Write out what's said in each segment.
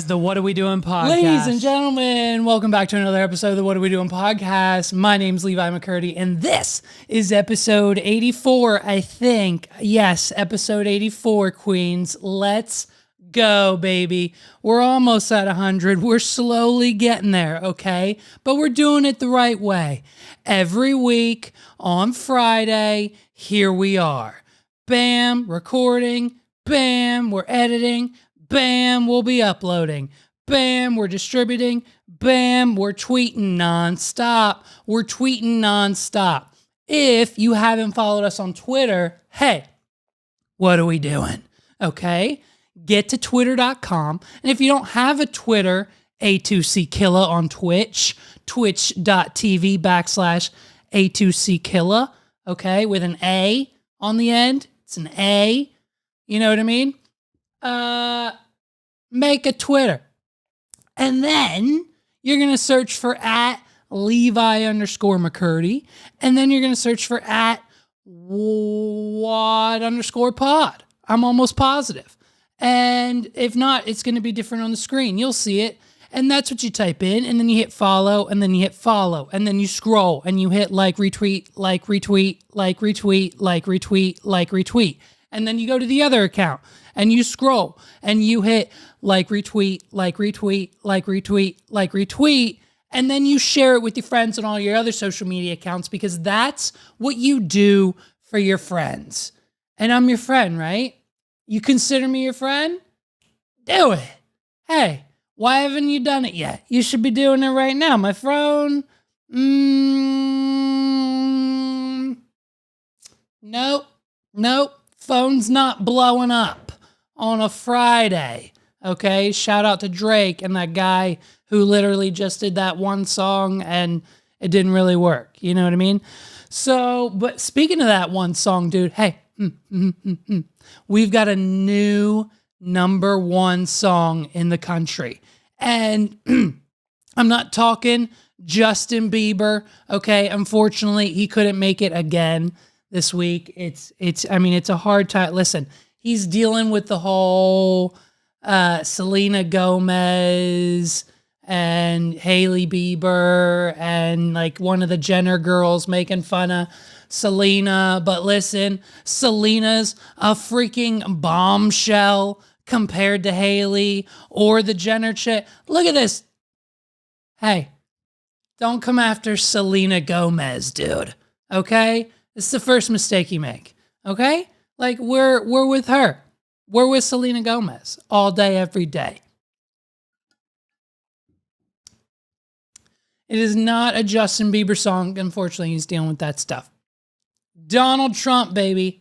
is the What Are We Doing podcast. Ladies and gentlemen, welcome back to another episode of the What Are We Doing podcast. My name's Levi McCurdy, and this is episode 84, I think. Yes, episode 84, Queens. Let's go, baby. We're almost at 100. We're slowly getting there, okay? But we're doing it the right way. Every week on Friday, here we are. Bam, recording. Bam, we're editing. Bam, we'll be uploading. Bam, we're distributing. Bam, we're tweeting nonstop. We're tweeting nonstop. If you haven't followed us on Twitter, hey, what are we doing? Okay? Get to twitter.com. And if you don't have a Twitter, A2CKilla on Twitch, twitch.tv/A2CKilla, okay, with an A on the end. It's an A. You know what I mean? Make a Twitter. And then you're going to search for @Levi_McCurdy. And then you're going to search for @what_pod. I'm almost positive. And if not, it's going to be different on the screen. You'll see it. And that's what you type in. And then you hit follow. And then you hit follow. And then you scroll. And you hit like, retweet, like, retweet, like, retweet, like, retweet, like, retweet. And then you go to the other account. And you scroll. And you hit like, retweet, like, retweet, like, retweet, like, retweet. And then you share it with your friends on all your other social media accounts. Because that's what you do for your friends. And I'm your friend, right? You consider me your friend? Do it. Hey, why haven't you done it yet? You should be doing it right now. My phone? Nope. Phone's not blowing up on a Friday. Okay? Shout out to Drake and that guy who literally just did that one song and it didn't really work. You know what I mean? So, but speaking of that one song, dude, hey, we've got a new #1 song in the country. And I'm not talking Justin Bieber, okay? Unfortunately, he couldn't make it again this week. It's a hard time. Listen, he's dealing with the whole Selena Gomez and Hailey Bieber and like one of the Jenner girls making fun of Selena. But listen, Selena's a freaking bombshell compared to Hailey or the Jenner chick. Look at this. Hey, don't come after Selena Gomez, dude. Okay? This is the first mistake you make. Okay? Like, we're with her. We're with Selena Gomez all day, every day. It is not a Justin Bieber song. Unfortunately, he's dealing with that stuff. Donald Trump, baby.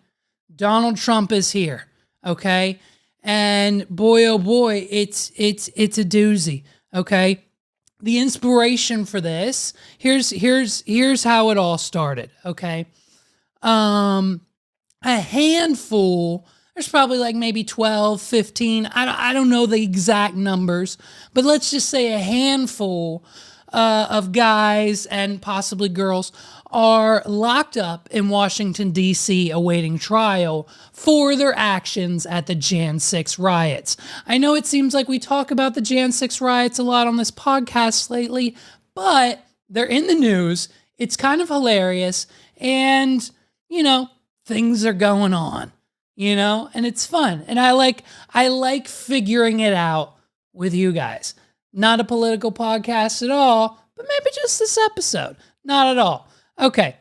Donald Trump is here. Okay? And boy, oh boy, it's a doozy. Okay? The inspiration for this, here's how it all started. Okay? A handful, there's probably like maybe 12, 15, I don't know the exact numbers, but let's just say a handful of guys and possibly girls are locked up in Washington, D.C. awaiting trial for their actions at the Jan 6 riots. I know it seems like we talk about the Jan 6 riots a lot on this podcast lately, but they're in the news. It's kind of hilarious. And, things are going on, and it's fun. And I like figuring it out with you guys. Not a political podcast at all, but maybe just this episode. Not at all. Okay,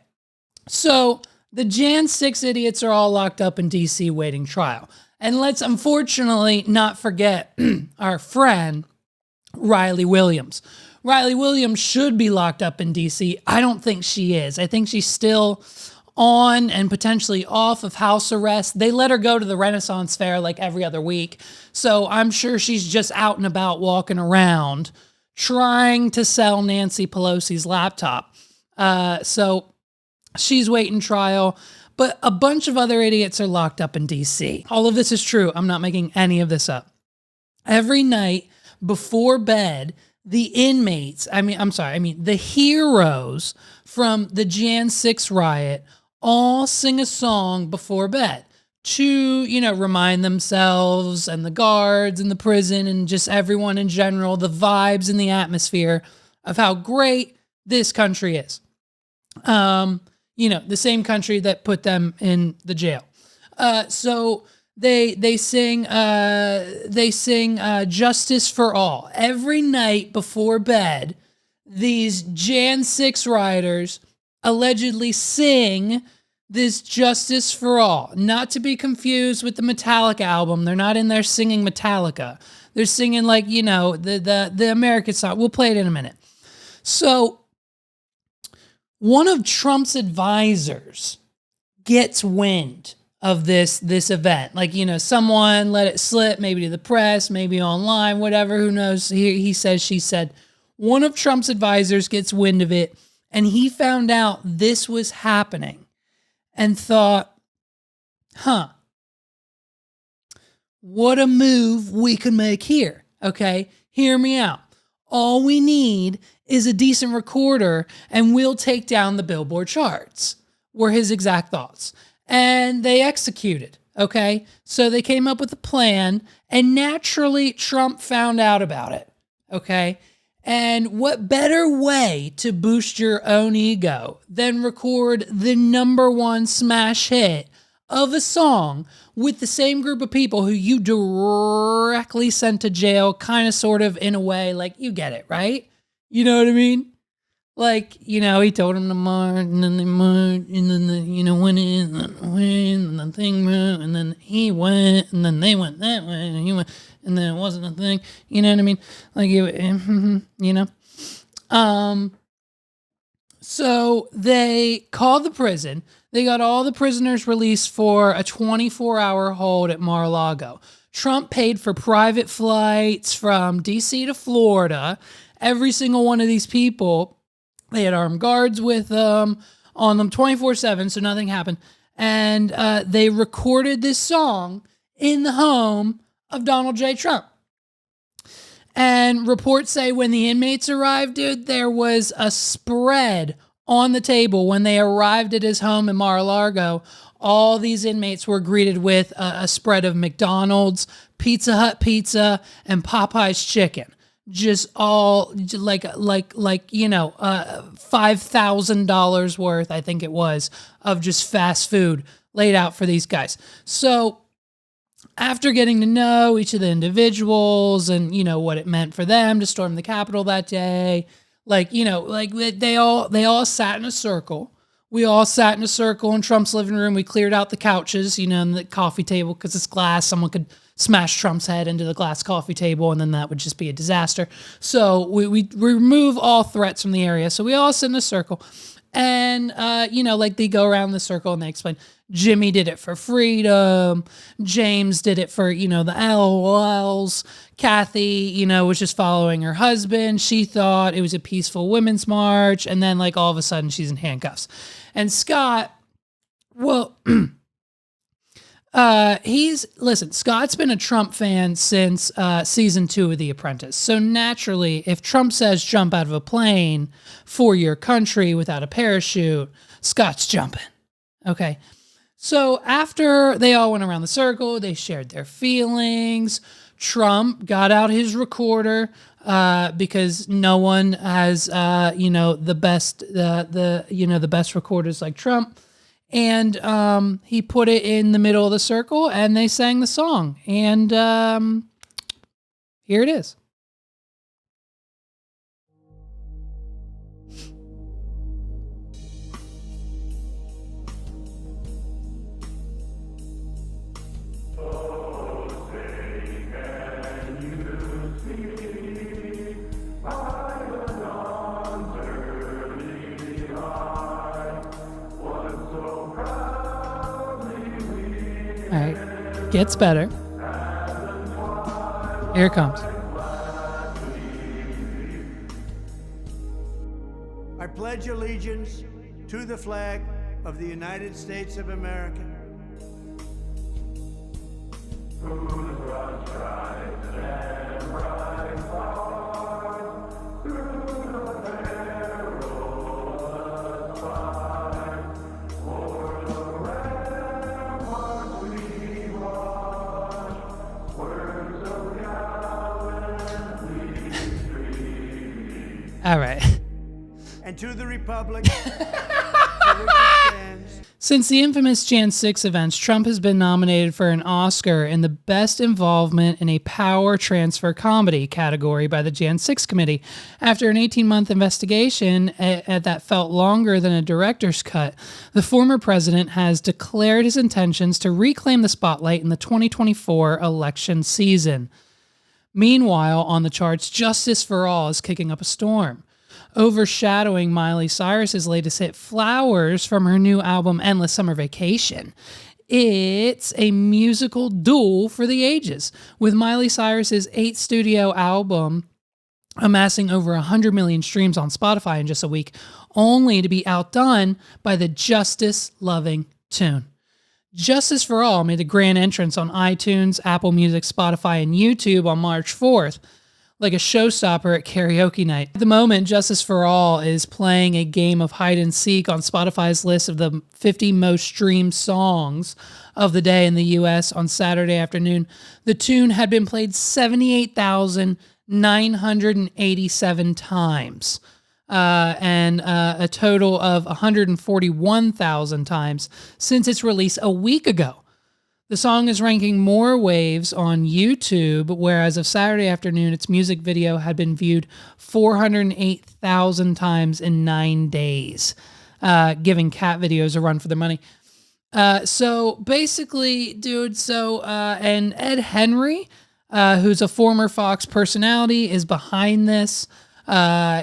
so the Jan 6 idiots are all locked up in D.C. waiting trial. And let's unfortunately not forget our friend, Riley Williams. Riley Williams should be locked up in D.C. I don't think she is. I think she's still on and potentially off of house arrest. They let her go to the Renaissance Fair like every other week. So I'm sure she's just out and about walking around trying to sell Nancy Pelosi's laptop. So she's waiting trial, but a bunch of other idiots are locked up in DC. All of this is true. I'm not making any of this up. Every night before bed, the heroes from the Jan 6 riot all sing a song before bed. to, remind themselves and the guards and the prison and just everyone in general, the vibes and the atmosphere of how great this country is. The same country that put them in the jail. So they sing Justice for All. Every night before bed, these Jan 6 riders allegedly sing this Justice for All. Not to be confused with the Metallica album. They're not in there singing Metallica. They're singing like, the American song. We'll play it in a minute. So one of Trump's advisors gets wind of this event. Like, someone let it slip, maybe to the press, maybe online, whatever, who knows. He says, she said. One of Trump's advisors gets wind of it, and he found out this was happening and thought, what a move we could make here. Okay, hear me out. All we need is a decent recorder and we'll take down the Billboard charts, were his exact thoughts. And they executed, okay? So they came up with a plan, and naturally Trump found out about it, okay? And what better way to boost your own ego than record the #1 smash hit of a song with the same group of people who you directly sent to jail, kind of, sort of, in a way, like, you get it, right? You know what I mean? Like, he told him to march, and then they marched, and then went in, and the thing moved, and then he went, and then they went that way, and he went, and then it wasn't a thing. You know what I mean? Like, So they called the prison. They got all the prisoners released for a 24-hour hold at Mar-a-Lago. Trump paid for private flights from D.C. to Florida. Every single one of these people, they had armed guards with them, on them 24/7, so nothing happened. And they recorded this song in the home of Donald J. Trump. And reports say when the inmates arrived, dude, there was a spread on the table. When they arrived at his home in Mar-a-Lago, all these inmates were greeted with a spread of McDonald's, Pizza Hut pizza, and Popeye's chicken. Just all like $5,000 worth, I think it was, of just fast food laid out for these guys. So after getting to know each of the individuals and, what it meant for them to storm the Capitol that day, they all sat in a circle. We all sat in a circle in Trump's living room. We cleared out the couches, and the coffee table, because it's glass. Someone could smash Trump's head into the glass coffee table, and then that would just be a disaster. So we remove all threats from the area. So we all sit in a circle. And, they go around the circle and they explain, Jimmy did it for freedom. James did it for, the LOLs. Kathy, was just following her husband. She thought it was a peaceful women's march. And then, all of a sudden, she's in handcuffs. And Scott, well, Scott's been a Trump fan since season 2 of The Apprentice. So naturally, if Trump says jump out of a plane for your country without a parachute, Scott's jumping. Okay. So after they all went around the circle, they shared their feelings. Trump got out his recorder because no one has the best recorders like Trump. And he put it in the middle of the circle, and they sang the song. And here it is. All right, gets better. Here it comes. I pledge allegiance to the flag of the United States of America. All right. and to the republic for which it stands. Since the infamous Jan 6 events, Trump has been nominated for an Oscar in the Best Involvement in a Power Transfer Comedy category by the Jan 6 Committee. After an 18-month investigation that felt longer than a director's cut, the former president has declared his intentions to reclaim the spotlight in the 2024 election season. Meanwhile, on the charts, Justice for All is kicking up a storm, overshadowing Miley Cyrus's latest hit, Flowers, from her new album, Endless Summer Vacation. It's a musical duel for the ages, with Miley Cyrus's 8th studio album amassing over 100 million streams on Spotify in just a week, only to be outdone by the Justice-loving tune. Justice for All made a grand entrance on iTunes, Apple Music, Spotify, and YouTube on March 4th, like a showstopper at karaoke night. At the moment, Justice for All is playing a game of hide and seek on Spotify's list of the 50 most streamed songs of the day in the U.S. on Saturday afternoon. The tune had been played 78,987 times. And a total of 141,000 times since its release a week ago. The song is ranking more waves on YouTube, where as of Saturday afternoon, its music video had been viewed 408,000 times in 9 days, giving cat videos a run for their money. So basically, dude, and Ed Henry, who's a former Fox personality, is behind this.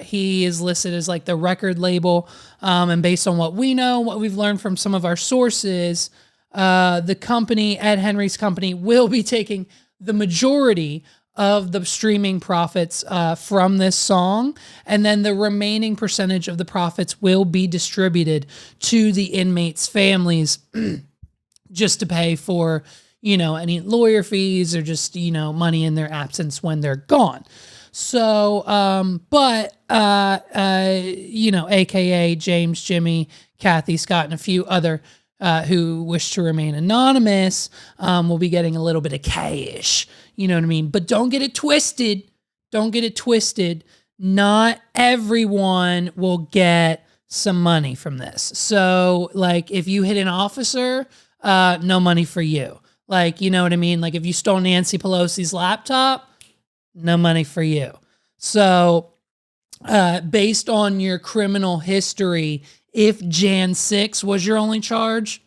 He is listed as like the record label. And based on what we know, what we've learned from some of our sources, the company, Ed Henry's company, will be taking the majority of the streaming profits from this song, and then the remaining percentage of the profits will be distributed to the inmates' families just to pay for, any lawyer fees or just, money in their absence when they're gone. So, AKA James, Jimmy, Kathy, Scott, and a few other who wish to remain anonymous, will be getting a little bit of cash. You know what I mean? But don't get it twisted. Don't get it twisted. Not everyone will get some money from this. So, like, if you hit an officer, no money for you. Like, you know what I mean? Like, if you stole Nancy Pelosi's laptop, no money for you. So, based on your criminal history, if Jan 6 was your only charge,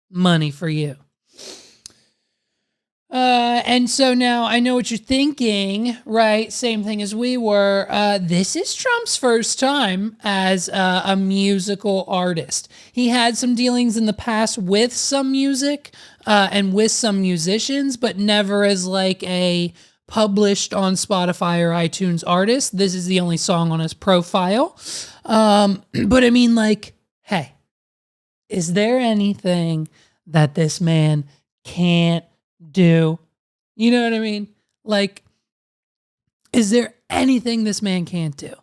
money for you. And so now I know what you're thinking, right? Same thing as we were. This is Trump's first time as a musical artist. He had some dealings in the past with some music and with some musicians, but never as like a published on Spotify or iTunes artist. This is the only song on his profile. But I mean, like, hey, is there anything that this man can't do? You know what I mean? Like, is there anything this man can't do?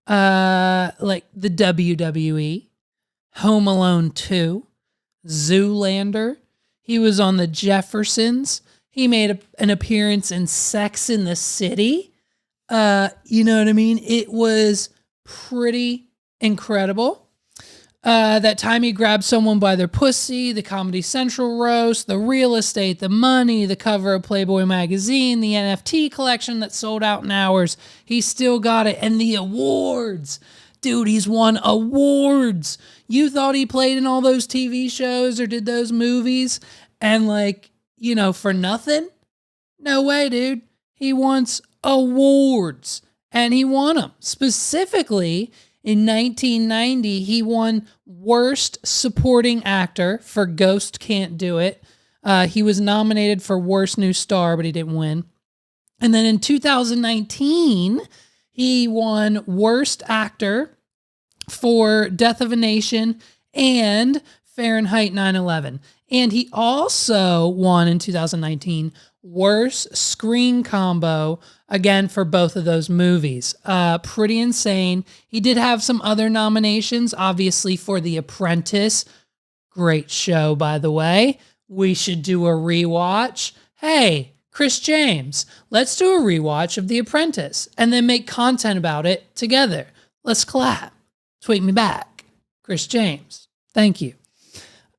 Like the WWE, Home Alone 2, Zoolander. He was on the Jeffersons. He made an appearance in Sex in the City. You know what I mean? It was pretty incredible. That time he grabbed someone by their pussy, the Comedy Central roast, the real estate, the money, the cover of Playboy magazine, the NFT collection that sold out in hours. He still got it. And the awards. Dude, he's won awards. You thought he played in all those TV shows or did those movies and like, for nothing? No way, dude. He wants awards and he won them. Specifically, in 1990, he won Worst Supporting Actor for Ghost Can't Do It. He was nominated for Worst New Star, but he didn't win. And then in 2019, he won Worst Actor for Death of a Nation and Fahrenheit 9/11. And he also won in 2019 Worst Screen Combo, again, for both of those movies. Pretty insane. He did have some other nominations, obviously, for The Apprentice. Great show, by the way. We should do a rewatch. Hey, Chris James, let's do a rewatch of The Apprentice and then make content about it together. Let's collab. Tweet me back. Chris James. Thank you.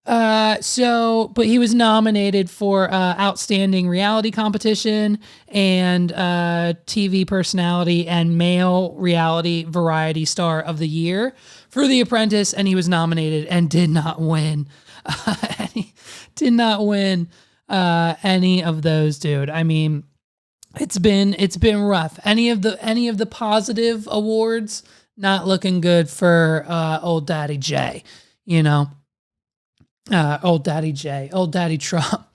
But he was nominated for Outstanding Reality Competition and TV Personality and Male Reality Variety Star of the Year for The Apprentice, and he was nominated and did not win. And he did not win any of those, dude. I mean, it's been rough. Any of the positive awards not looking good for old Daddy J, you know. Old Daddy Trump.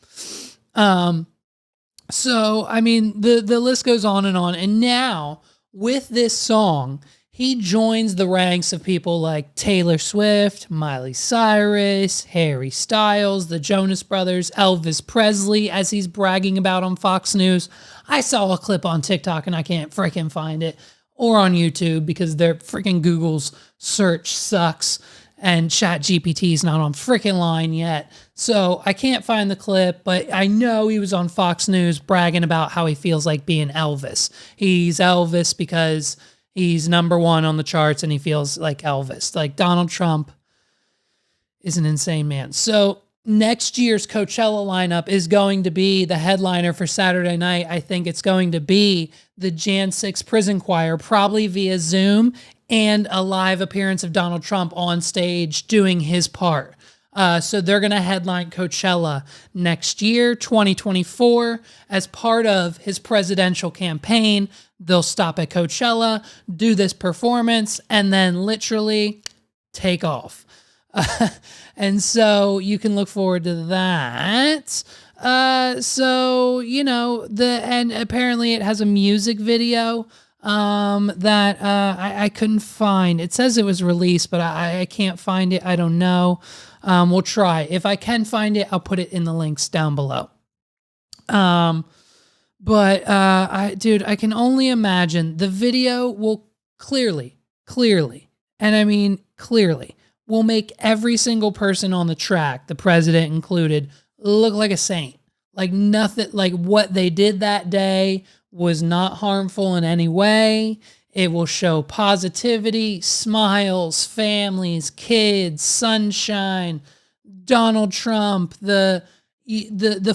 So, I mean, the list goes on. And now, with this song, he joins the ranks of people like Taylor Swift, Miley Cyrus, Harry Styles, the Jonas Brothers, Elvis Presley, as he's bragging about on Fox News. I saw a clip on TikTok and I can't freaking find it, or on YouTube because their freaking Google's search sucks. And ChatGPT is not on freaking line yet. So I can't find the clip, but I know he was on Fox News bragging about how he feels like being Elvis. He's Elvis because he's number one on the charts and he feels like Elvis. Like, Donald Trump is an insane man. So next year's Coachella lineup is going to be the headliner for Saturday night. I think it's going to be the Jan 6 Prison Choir, probably via Zoom, and a live appearance of Donald Trump on stage doing his part. So they're going to headline Coachella next year, 2024, as part of his presidential campaign. They'll stop at Coachella, do this performance, and then literally take off. And so you can look forward to that. So, you know, and apparently it has a music video that I couldn't find. It says it was released, but I can't find it. I don't know. We'll try. If I can find it, I'll put it in the links down below. But I can only imagine the video will clearly, and I mean clearly, will make every single person on the track, the president included, look like a saint. Like nothing, like what they did that day was not harmful in any way. It will show positivity, smiles, families, kids, sunshine, Donald Trump, the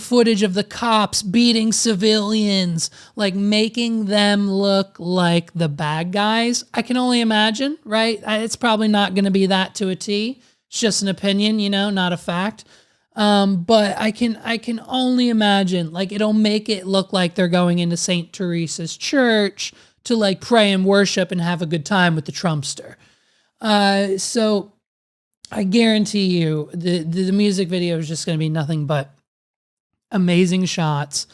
footage of the cops beating civilians, like making them look like the bad guys. I can only imagine, right? It's probably not going to be that to a T. It's just an opinion, you know, not a fact. But I can only imagine, like, it'll make it look like they're going into St. Teresa's church to like pray and worship and have a good time with the Trumpster. So I guarantee you the music video is just going to be nothing but amazing shots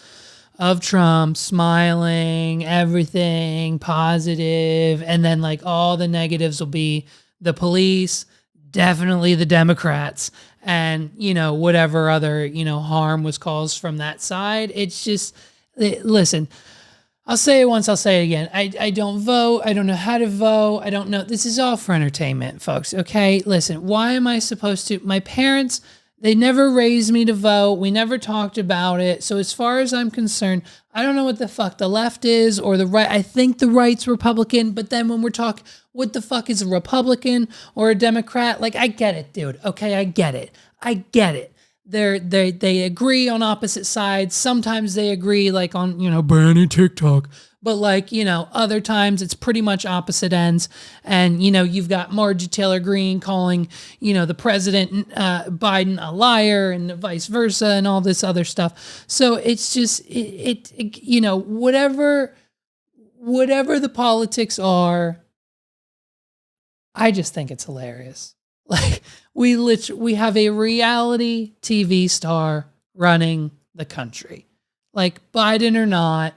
of Trump smiling, everything positive, and then like all the negatives will be the police, definitely the Democrats, and, you know, whatever other, you know, harm was caused from that side. It's just, listen, I'll say it once, I'll say it again. I don't vote. I don't know how to vote. I don't know. This is all for entertainment, folks. Okay. Listen, why am I supposed to? My parents, they never raised me to vote. We never talked about it. So as far as I'm concerned, I don't know what the fuck the left is or the right. I think the right's Republican, but then when we're talking, what the fuck is a Republican or a Democrat? Like, I get it, dude. Okay, I get it. They agree on opposite sides. Sometimes they agree like on, you know, banning TikTok. But like, you know, other times it's pretty much opposite ends. And, you know, you've got Marjorie Taylor Greene calling, you know, the president, Biden, a liar, and vice versa, and all this other stuff. So it's just, it you know, whatever the politics are, I just think it's hilarious. Like, we have a reality TV star running the country. Like, Biden or not,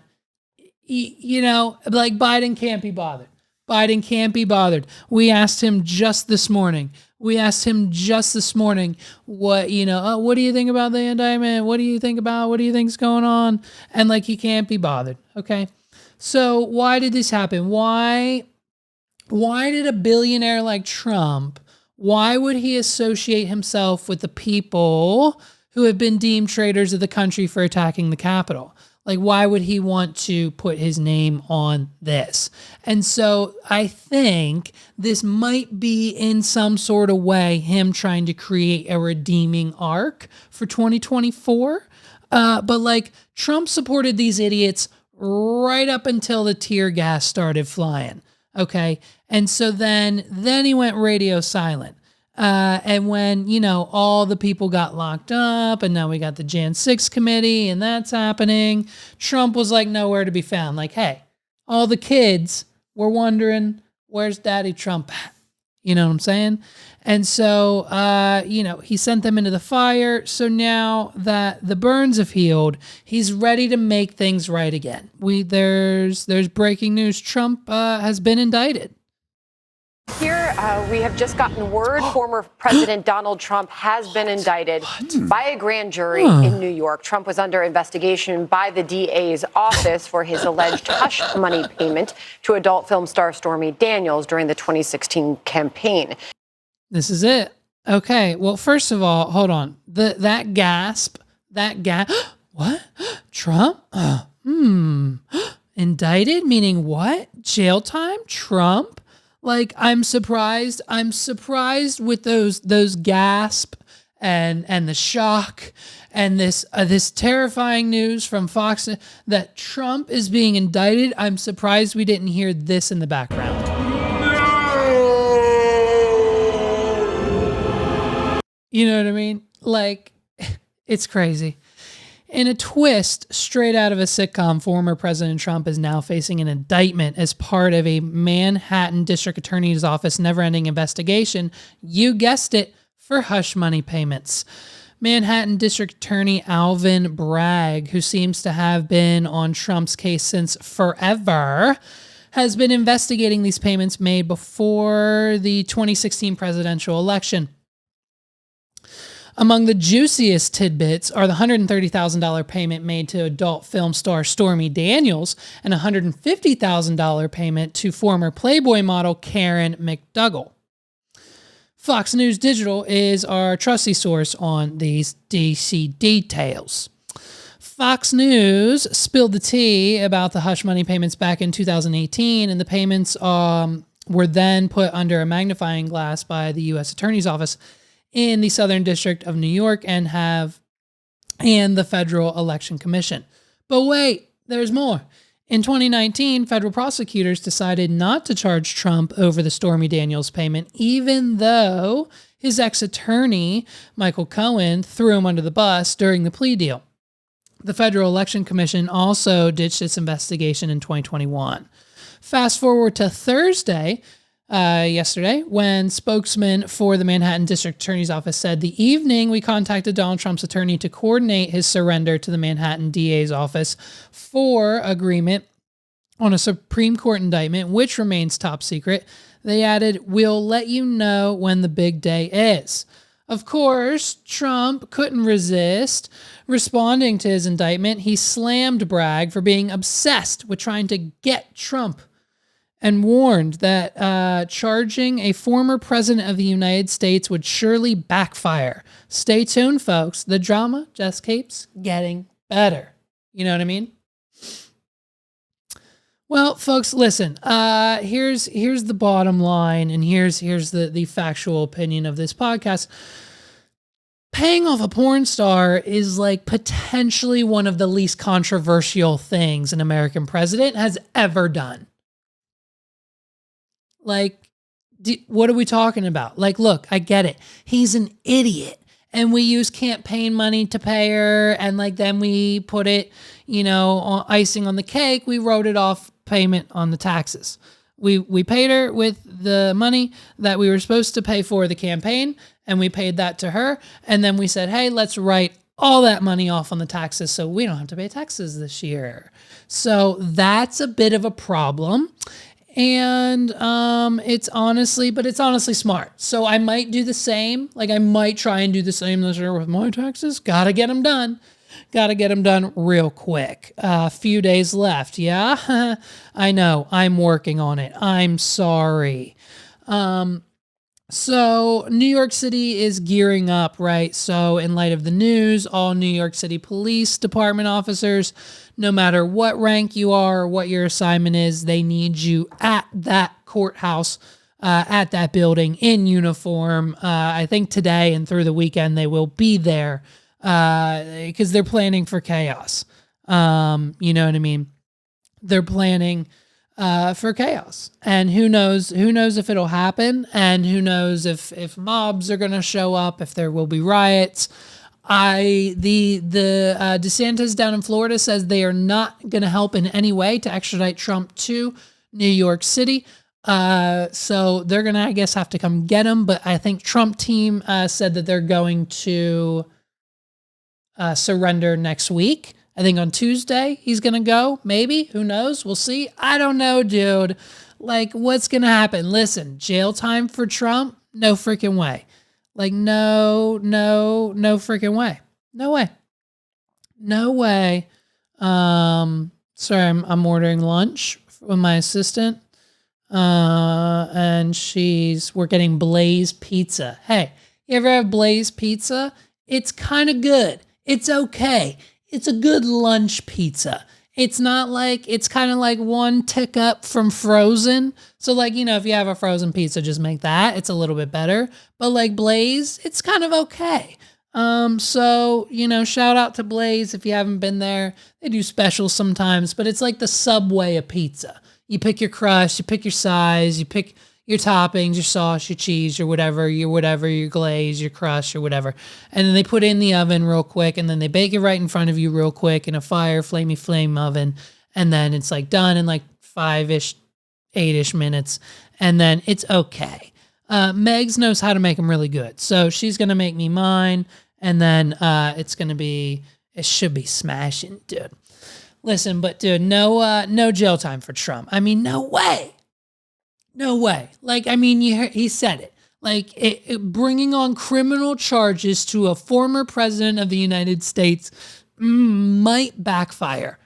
you know, like, Biden can't be bothered. Biden can't be bothered. We asked him just this morning. What, you know, what do you think about the indictment? What do you think's going on? And like, he can't be bothered. Okay. So why did this happen? Why did a billionaire like Trump, why would he associate himself with the people who have been deemed traitors of the country for attacking the Capitol? Like, why would he want to put his name on this? And so I think this might be in some sort of way him trying to create a redeeming arc for 2024. But like, Trump supported these idiots right up until the tear gas started flying. Okay. And so then he went radio silent. And when, all the people got locked up and now we got the Jan 6 committee and that's happening, Trump was like nowhere to be found. Like, hey, all the kids were wondering, where's Daddy Trump at? You know what I'm saying? And so, he sent them into the fire. So now that the burns have healed, he's ready to make things right again. There's breaking news. Trump has been indicted. Here, we have just gotten word former President Donald Trump has been indicted by a grand jury in New York. Trump was under investigation by the DA's office for his alleged hush money payment to adult film star Stormy Daniels during the 2016 campaign. This is it. Okay. Well, first of all, hold on. That gasp, what? Trump? Indicted? Meaning what? Jail time? Trump? Like, I'm surprised with those gasp and the shock and this terrifying news from Fox that Trump is being indicted. I'm surprised we didn't hear this in the background. You know what I mean? Like, it's crazy. In a twist straight out of a sitcom, former President Trump is now facing an indictment as part of a Manhattan District Attorney's Office never-ending investigation, you guessed it, for hush money payments. Manhattan District Attorney Alvin Bragg, who seems to have been on Trump's case since forever, has been investigating these payments made before the 2016 presidential election. Among the juiciest tidbits are the $130,000 payment made to adult film star Stormy Daniels and a $150,000 payment to former Playboy model Karen McDougal. Fox News Digital is our trusty source on these DC details. Fox News spilled the tea about the hush money payments back in 2018, and the payments were then put under a magnifying glass by the U.S. Attorney's Office in the Southern District of New York and the Federal Election Commission. But wait, there's more. In 2019, federal prosecutors decided not to charge Trump over the Stormy Daniels payment, even though his ex-attorney, Michael Cohen, threw him under the bus during the plea deal. The Federal Election Commission also ditched its investigation in 2021. Fast forward to Thursday, yesterday, when spokesman for the Manhattan District Attorney's Office said, the evening we contacted Donald Trump's attorney to coordinate his surrender to the Manhattan DA's office for agreement on a Supreme Court indictment, which remains top secret. They added, we'll let you know when the big day is. Of course, Trump couldn't resist responding to his indictment. He slammed Bragg for being obsessed with trying to get Trump and warned that charging a former president of the United States would surely backfire. Stay tuned, folks. The drama just keeps getting better. You know what I mean? Well, folks, listen. Here's the bottom line, and here's the factual opinion of this podcast. Paying off a porn star is like potentially one of the least controversial things an American president has ever done. Like, what are we talking about? Like, look, I get it. He's an idiot. And we use campaign money to pay her. And like, then we put it, on icing on the cake. We wrote it off payment on the taxes. We paid her with the money that we were supposed to pay for the campaign. And we paid that to her. And then we said, hey, let's write all that money off on the taxes so we don't have to pay taxes this year. So that's a bit of a problem. And it's honestly smart. So I might do the same. Like, I might try and do the same this year with my taxes. Gotta get them done. Gotta get them done real quick. A few days left. Yeah, I know. I'm working on it. I'm sorry. So New York City is gearing up, right? So in light of the news, all New York City Police Department officers, no matter what rank you are or what your assignment is, they need you at that courthouse, at that building in uniform. I think today and through the weekend they will be there because they're planning for chaos. You know what I mean? They're planning for chaos, and who knows if it'll happen, and who knows if mobs are going to show up, if there will be riots. The DeSantis down in Florida says they are not going to help in any way to extradite Trump to New York City. So they're going to, I guess, have to come get him. But I think Trump team said that they're going to surrender next week. I think on Tuesday he's going to go, maybe, who knows? We'll see. I don't know, dude. Like, what's going to happen? Listen, jail time for Trump? No freaking way. Like, no freaking way. No way. No way. Sorry, I'm ordering lunch with my assistant. And we're getting Blaze Pizza. Hey, you ever have Blaze Pizza? It's kind of good. It's okay. It's a good lunch pizza. It's not like, it's kind of like one tick up from frozen. So like, if you have a frozen pizza, just make that. It's a little bit better. But like Blaze, it's kind of okay. So, shout out to Blaze if you haven't been there. They do specials sometimes, but it's like the Subway of pizza. You pick your crust, you pick your size, you pick your toppings, your sauce, your cheese, your whatever, your glaze, your crust, or whatever. And then they put it in the oven real quick, and then they bake it right in front of you real quick in a flamey flame oven. And then it's like done in like 5-ish, 8-ish minutes. And then it's okay. Megs knows how to make them really good. So she's going to make me mine. And then it should be smashing, dude. Listen, but dude, no jail time for Trump. I mean, no way. No way. Like, I mean, he said it. Like, bringing on criminal charges to a former president of the United States might backfire.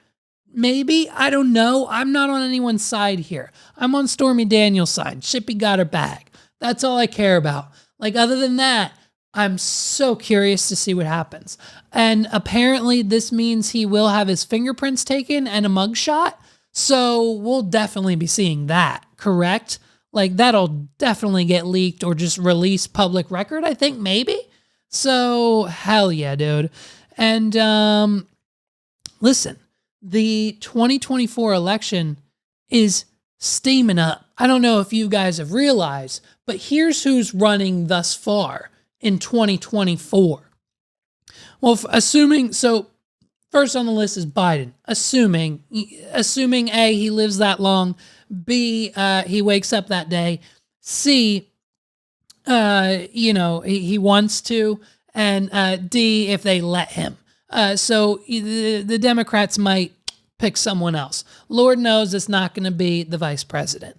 Maybe. I don't know. I'm not on anyone's side here. I'm on Stormy Daniels' side. Shippy got her bag. That's all I care about. Like, other than that, I'm so curious to see what happens. And apparently this means he will have his fingerprints taken and a mugshot. So we'll definitely be seeing that, correct? Like, that'll definitely get leaked or just released public record, I think, maybe. So, hell yeah, dude. And listen, the 2024 election is steaming up. I don't know if you guys have realized, but here's who's running thus far in 2024. Well, first on the list is Biden. Assuming A, he lives that long, B, he wakes up that day, C, he wants to, and D, if they let him. So the Democrats might pick someone else. Lord knows it's not going to be the vice president.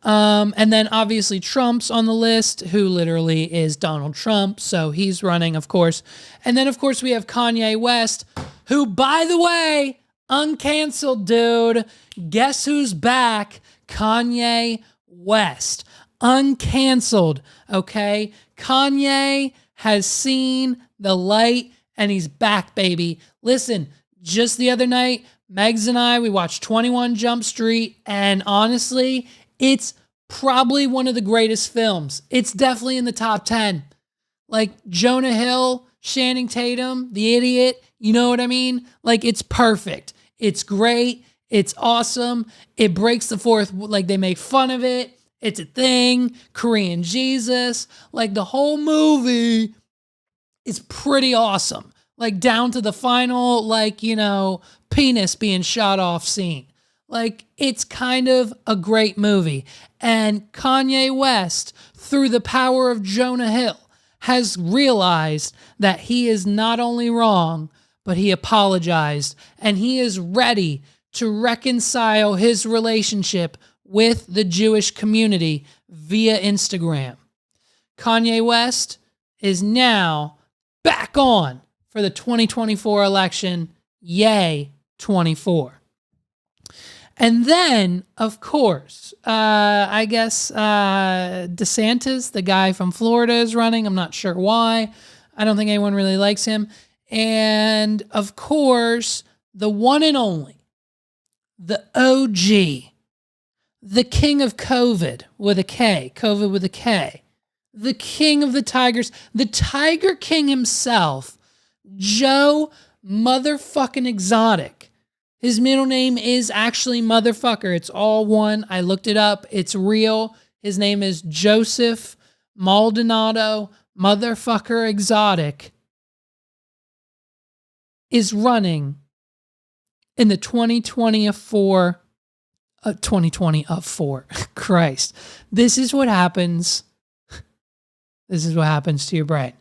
And then obviously Trump's on the list, who literally is Donald Trump. So he's running, of course. And then, of course, we have Kanye West, who, by the way, uncanceled, dude. Guess who's back? Kanye West. Uncanceled, okay? Kanye has seen the light and he's back, baby. Listen, just the other night, Megs and I, we watched 21 Jump Street, and honestly, it's probably one of the greatest films. It's definitely in the top 10. Like Jonah Hill, Channing Tatum, the idiot, you know what I mean? Like, it's perfect. It's great. It's awesome. It breaks the fourth, like they make fun of it. It's a thing. Korean Jesus. Like, the whole movie is pretty awesome. Like, down to the final, penis being shot off scene. Like, it's kind of a great movie. And Kanye West, through the power of Jonah Hill, has realized that he is not only wrong, but he apologized. And he is ready to reconcile his relationship with the Jewish community via Instagram. Kanye West is now back on for the 2024 election. Yay, 24. And then, of course, I guess DeSantis, the guy from Florida, is running. I'm not sure why. I don't think anyone really likes him. And, of course, the one and only, the OG, the king of COVID with a K, COVID with a K, the king of the Tigers, the Tiger King himself, Joe motherfucking Exotic. His middle name is actually motherfucker. It's all one. I looked it up. It's real. His name is Joseph Maldonado motherfucker Exotic is running in the 2024 Christ. This is what happens. This is what happens to your brain.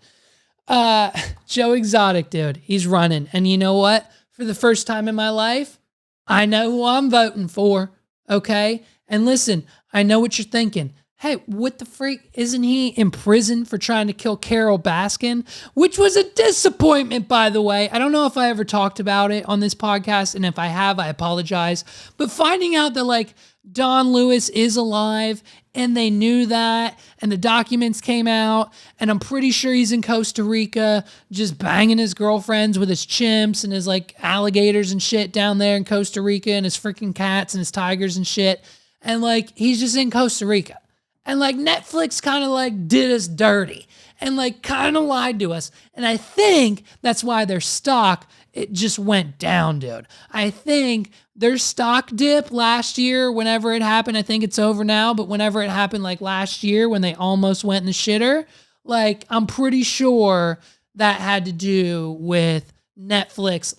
Joe Exotic, dude, he's running. And you know what? For the first time in my life, I know who I'm voting for. Okay? And listen, I know what you're thinking. Hey, what the freak? Isn't he in prison for trying to kill Carol Baskin? Which was a disappointment, by the way. I don't know if I ever talked about it on this podcast, and if I have, I apologize. But finding out that, like, Don Lewis is alive, and they knew that, and the documents came out, and I'm pretty sure he's in Costa Rica just banging his girlfriends with his chimps and his, like, alligators and shit down there in Costa Rica, and his freaking cats and his tigers and shit. And, like, he's just in Costa Rica. And, like, Netflix kind of, like, did us dirty and, like, kind of lied to us. And I think that's why their stock, it just went down, dude. I think their stock dip last year, whenever it happened, I think it's over now, but whenever it happened, like, last year when they almost went in the shitter, like, I'm pretty sure that had to do with Netflix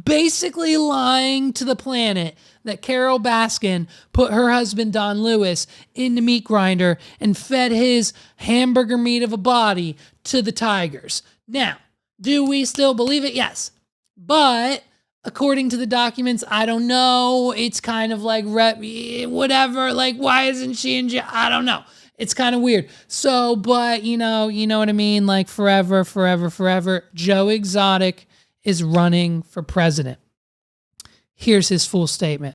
basically lying to the planet that Carol Baskin put her husband Don Lewis in the meat grinder and fed his hamburger meat of a body to the tigers. Now, do we still believe it? Yes. But according to the documents, I don't know. It's kind of like whatever. Like, why isn't she in jail? I don't know. It's kind of weird. So, but you know what I mean? Like forever, Joe Exotic is running for president. Here's his full statement.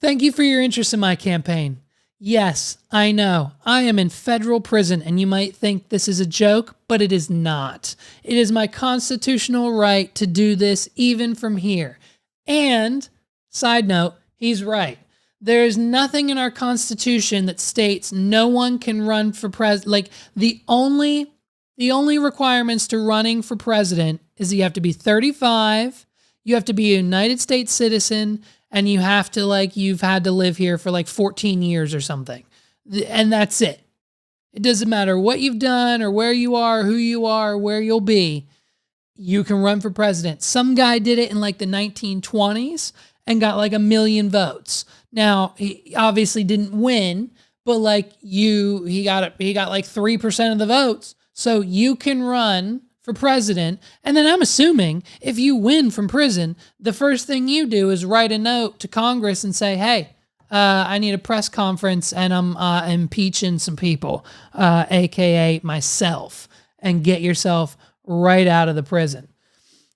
Thank you for your interest in my campaign. Yes, I know. I am in federal prison, and you might think this is a joke, but it is not. It is my constitutional right to do this even from here. And, side note, he's right. There is nothing in our Constitution that states no one can run for president. Like, the only requirements to running for president is you have to be 35, you have to be a United States citizen, and you have to, like, you've had to live here for like 14 years or something. And that's it. It doesn't matter what you've done or where you are, who you are, where you'll be. You can run for president. Some guy did it in like the 1920s and got like 1 million votes. Now, he obviously didn't win, but like he got like 3% of the votes. So you can run for president. And then I'm assuming if you win from prison, the first thing you do is write a note to Congress and say, hey, I need a press conference and I'm impeaching some people, AKA myself, and get yourself right out of the prison.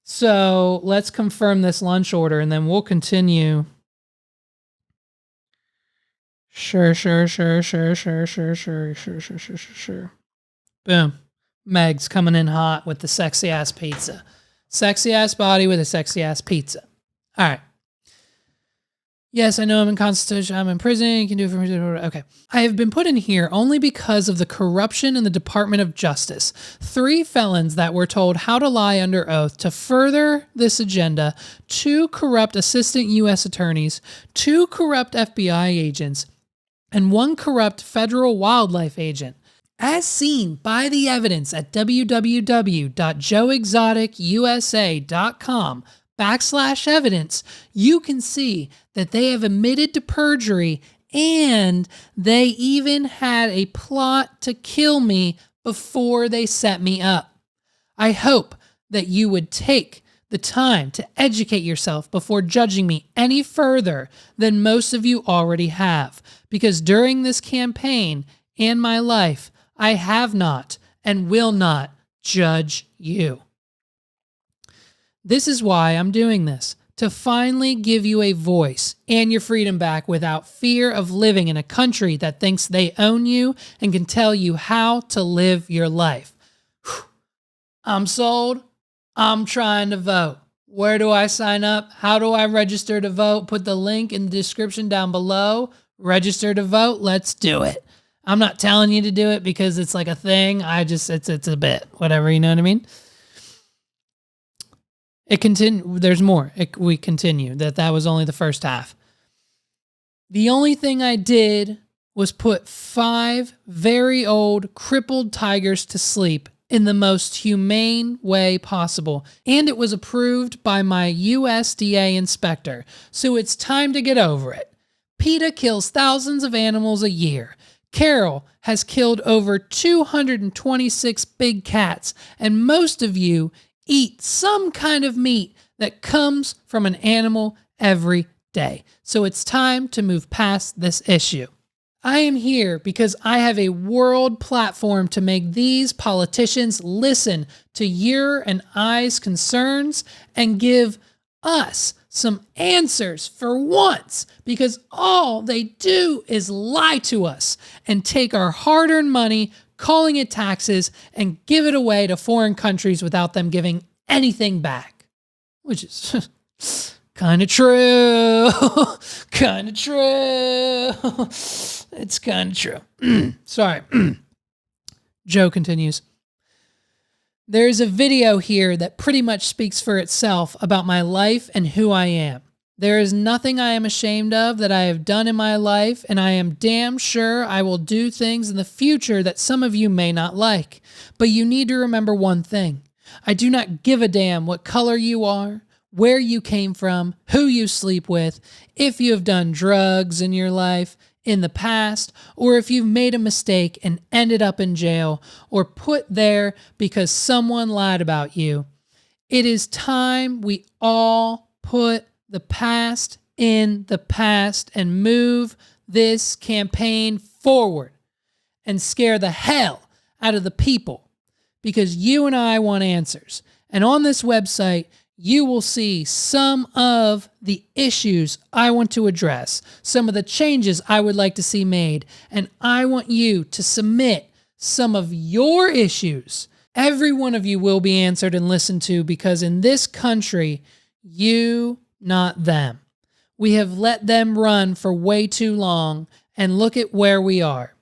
So let's confirm this lunch order and then we'll continue. Sure. Boom. Meg's coming in hot with the sexy ass pizza. Sexy ass body with a sexy ass pizza. All right. Yes, I know I'm in Constitution. I'm in prison. You can do it for me. Okay. I have been put in here only because of the corruption in the Department of Justice. 3 felons that were told how to lie under oath to further this agenda, 2 corrupt assistant U.S. attorneys, 2 corrupt FBI agents, and 1 corrupt federal wildlife agent. As seen by the evidence at www.joeexoticusa.com/evidence, you can see that they have admitted to perjury and they even had a plot to kill me before they set me up. I hope that you would take the time to educate yourself before judging me any further than most of you already have, because during this campaign and my life, I have not and will not judge you. This is why I'm doing this, to finally give you a voice and your freedom back without fear of living in a country that thinks they own you and can tell you how to live your life. Whew. I'm sold. I'm trying to vote. Where do I sign up? How do I register to vote? Put the link in the description down below. Register to vote. Let's do it. I'm not telling you to do it because it's like a thing. It's a bit, whatever, you know what I mean? There's more. We continue. That was only the first half. The only thing I did was put 5 very old, crippled tigers to sleep in the most humane way possible. And it was approved by my USDA inspector. So it's time to get over it. PETA kills thousands of animals a year. Carol has killed over 226 big cats. And most of you eat some kind of meat that comes from an animal every day. So it's time to move past this issue. I am here because I have a world platform to make these politicians listen to your and I's concerns and give us some answers for once, because all they do is lie to us and take our hard-earned money, calling it taxes, and give it away to foreign countries without them giving anything back. Which is kind of true. Kind of true. It's kind of true. Sorry. Joe continues. There's a video here that pretty much speaks for itself about my life and who I am. There is nothing I am ashamed of that I have done in my life, and I am damn sure I will do things in the future that some of you may not like. But you need to remember one thing. I do not give a damn what color you are, where you came from, who you sleep with, if you have done drugs in your life in the past, or if you've made a mistake and ended up in jail or put there because someone lied about you. It is time we all put the past in the past and move this campaign forward and scare the hell out of the people, because you and I want answers. And on this website, you will see some of the issues I want to address, some of the changes I would like to see made, and I want you to submit some of your issues. Every one of you will be answered and listened to, because in this country, you, not them. We have let them run for way too long, and look at where we are.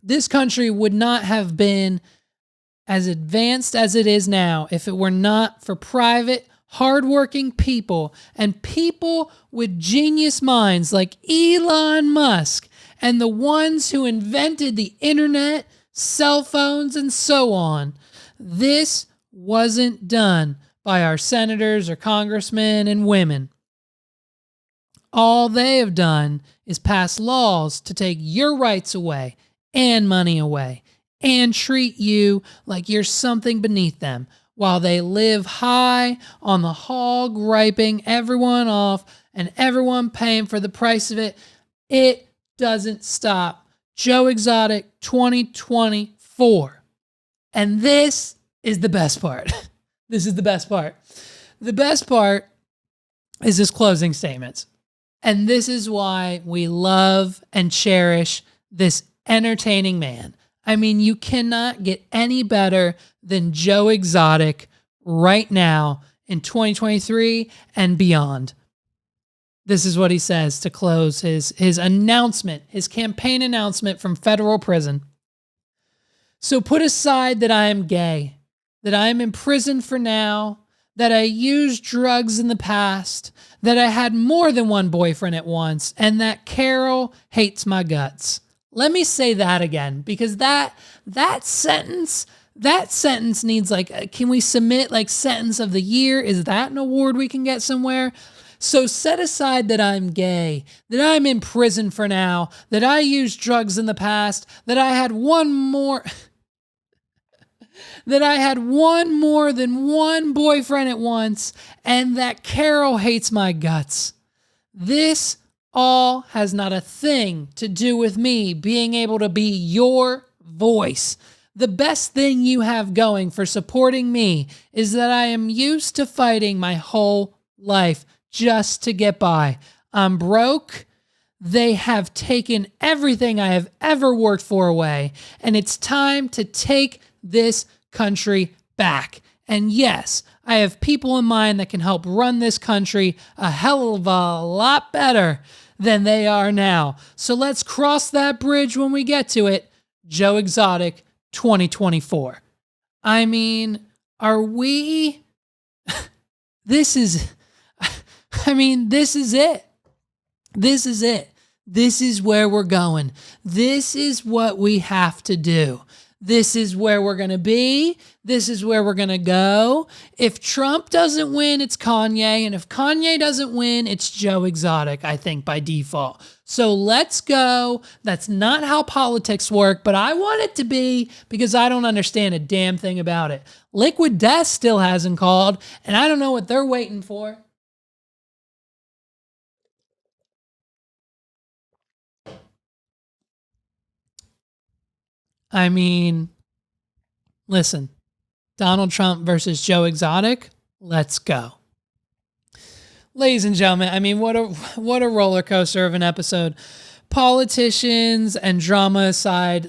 This country would not have been as advanced as it is now if it were not for private, hardworking people and people with genius minds like Elon Musk and the ones who invented the internet, cell phones, and so on. This wasn't done by our senators or congressmen and women. All they have done is pass laws to take your rights away and money away, and treat you like you're something beneath them, while they live high on the hog, ripping everyone off and everyone paying for the price of it. It doesn't stop. Joe Exotic 2024. And this is the best part. This is the best part. The best part is his closing statements. And this is why we love and cherish this entertaining man. I mean, you cannot get any better than Joe Exotic right now in 2023 and beyond. This is what he says to close his announcement, his campaign announcement from federal prison. So put aside that I am gay, that I am in prison for now, that I used drugs in the past, that I had more than one boyfriend at once, and that Carol hates my guts. Let me say that again, because that sentence needs can we submit sentence of the year? Is that an award we can get somewhere? So set aside that I'm gay, that I'm in prison for now, that I used drugs in the past, that I had one more, that I had more than one boyfriend at once, and that Carol hates my guts. This all has not a thing to do with me being able to be your voice. The best thing you have going for supporting me is that I am used to fighting my whole life just to get by. I'm broke. They have taken everything I have ever worked for away, and it's time to take this country back. And yes, I have people in mind that can help run this country a hell of a lot better than they are now. So let's cross that bridge when we get to it. Joe Exotic 2024. I mean, are we... This is it. This is it. This is where we're going. This is what we have to do. This is where we're going to be. This is where we're going to go. If Trump doesn't win, it's Kanye. And if Kanye doesn't win, it's Joe Exotic, I think, by default. So let's go. That's not how politics work, but I want it to be because I don't understand a damn thing about it. Liquid Death still hasn't called, and I don't know what they're waiting for. I mean, listen, Donald Trump versus Joe Exotic, let's go. Ladies and gentlemen, I mean, what a roller coaster of an episode. Politicians and drama aside,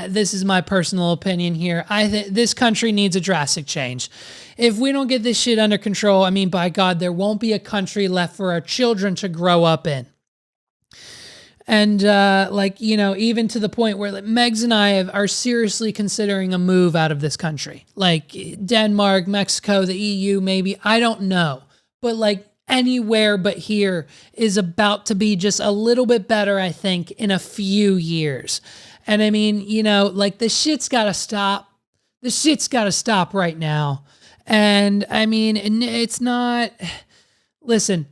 this is my personal opinion here. I think this country needs a drastic change. If we don't get this shit under control, I mean, by God, there won't be a country left for our children to grow up in. And even to the point where Megs and I are seriously considering a move out of this country. Like Denmark, Mexico, the EU, maybe. I don't know. But anywhere but here is about to be just a little bit better, I think, in a few years. And I mean, the shit's got to stop. The shit's got to stop right now. And I mean, it's not... Listen...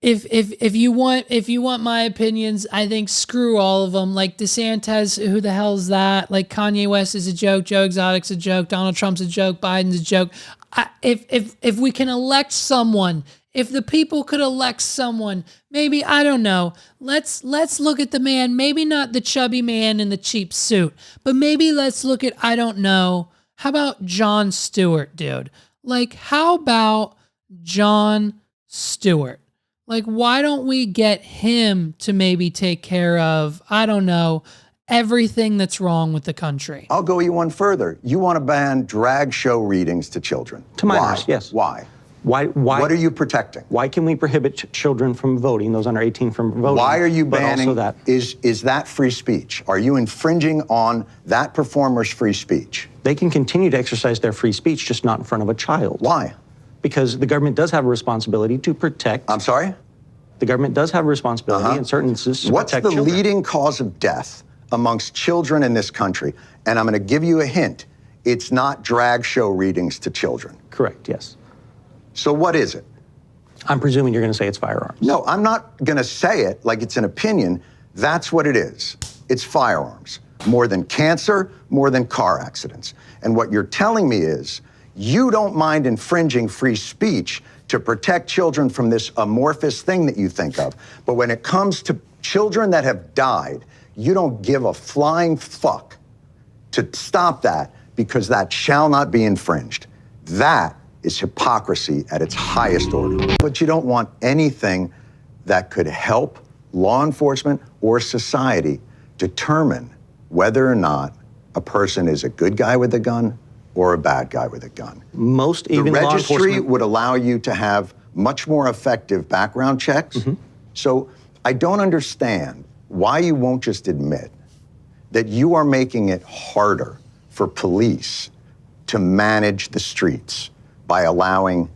If you want my opinions, I think screw all of them. Like DeSantis, who the hell's that? Like Kanye West is a joke, Joe Exotic's a joke, Donald Trump's a joke, Biden's a joke. If we can elect someone, if the people could elect someone, maybe, I don't know. Let's look at the man, maybe not the chubby man in the cheap suit, but maybe let's look at, I don't know. How about Jon Stewart, dude? How about Jon Stewart? Why don't we get him to maybe take care of, I don't know, everything that's wrong with the country? I'll go you one further. You want to ban drag show readings to children. To minors, yes. Why? Why? What are you protecting? Why can we prohibit children from voting, those under 18 from voting? Why are you banning, also that? Is that free speech? Are you infringing on that performer's free speech? They can continue to exercise their free speech, just not in front of a child. Why? Because the government does have a responsibility to protect. I'm sorry? The government does have a responsibility in certain instances to What's protect the children. leading cause of death amongst children in this country? And I'm going to give you a hint. It's not drag show readings to children. Correct, yes. So what is it? I'm presuming you're going to say it's firearms. No, I'm not going to say it like it's an opinion. That's what it is. It's firearms. More than cancer, more than car accidents. And what you're telling me is you don't mind infringing free speech to protect children from this amorphous thing that you think of. But when it comes to children that have died, you don't give a flying fuck to stop that because that shall not be infringed. That is hypocrisy at its highest order. But you don't want anything that could help law enforcement or society determine whether or not a person is a good guy with a gun or a bad guy with a gun. Most even the law registry enforcement would allow you to have much more effective background checks. So I don't understand why you won't just admit that you are making it harder for police to manage the streets by allowing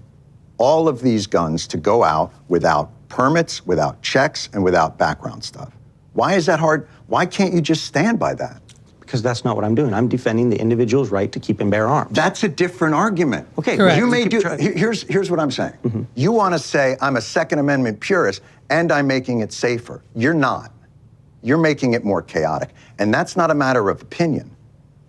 all of these guns to go out without permits, without checks, and without background stuff. Why is that hard? Why can't you just stand by that? Because that's not what I'm doing. I'm defending the individual's right to keep and bear arms. That's a different argument. Okay, correct. You may do. Here's what I'm saying. You want to say I'm a Second Amendment purist and I'm making it safer. You're not. You're making it more chaotic, and that's not a matter of opinion.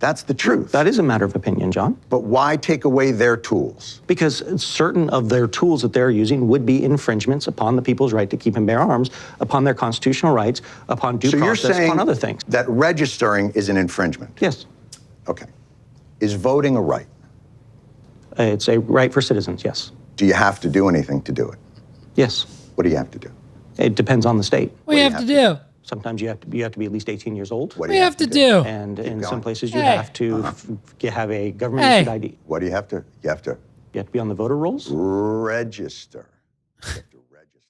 That's the truth. That is a matter of opinion, John. But why take away their tools? Because certain of their tools that they're using would be infringements upon the people's right to keep and bear arms, upon their constitutional rights, upon due process, upon other things. That registering is an infringement? Yes. Okay. Is voting a right? It's a right for citizens, yes. Do you have to do anything to do it? Yes. What do you have to do? It depends on the state. What do you have to do? Sometimes you have to be at least 18 years old. What do you have to do? And in some places you Hey. have to have a government-issued ID. What do you have to? You have to be on the voter rolls? Register. You have to register.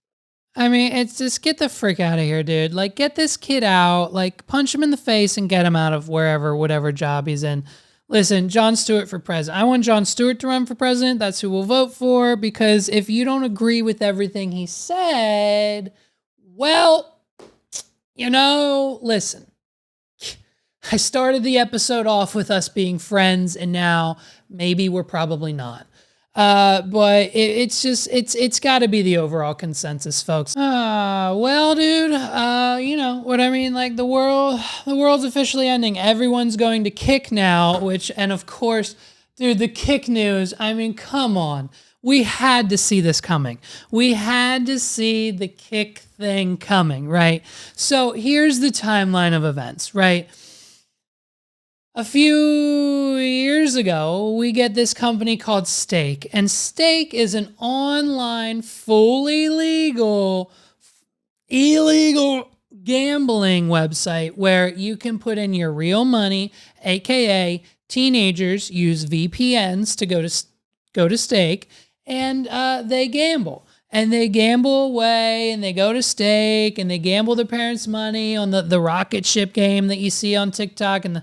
I mean, it's just get the frick out of here, dude. Like, get this kid out. Like, punch him in the face and get him out of whatever job he's in. Listen, Jon Stewart for president. I want Jon Stewart to run for president. That's who we'll vote for, because if you don't agree with everything he said, well, listen. I started the episode off with us being friends, and now maybe we're probably not. But it's got to be the overall consensus, folks. Well, dude, you know what I mean? Like, the world's officially ending. Everyone's going to kick now, and of course, dude, the kick news, I mean, come on. We had to see this coming. We had to see the kick thing coming, right? So here's the timeline of events, right? A few years ago, we get this company called Stake, and Stake is an online, fully illegal gambling website where you can put in your real money, aka teenagers use VPNs to go to Stake, and they gamble. And they gamble away, and they go to Stake, and they gamble their parents' money on the rocket ship game that you see on TikTok, and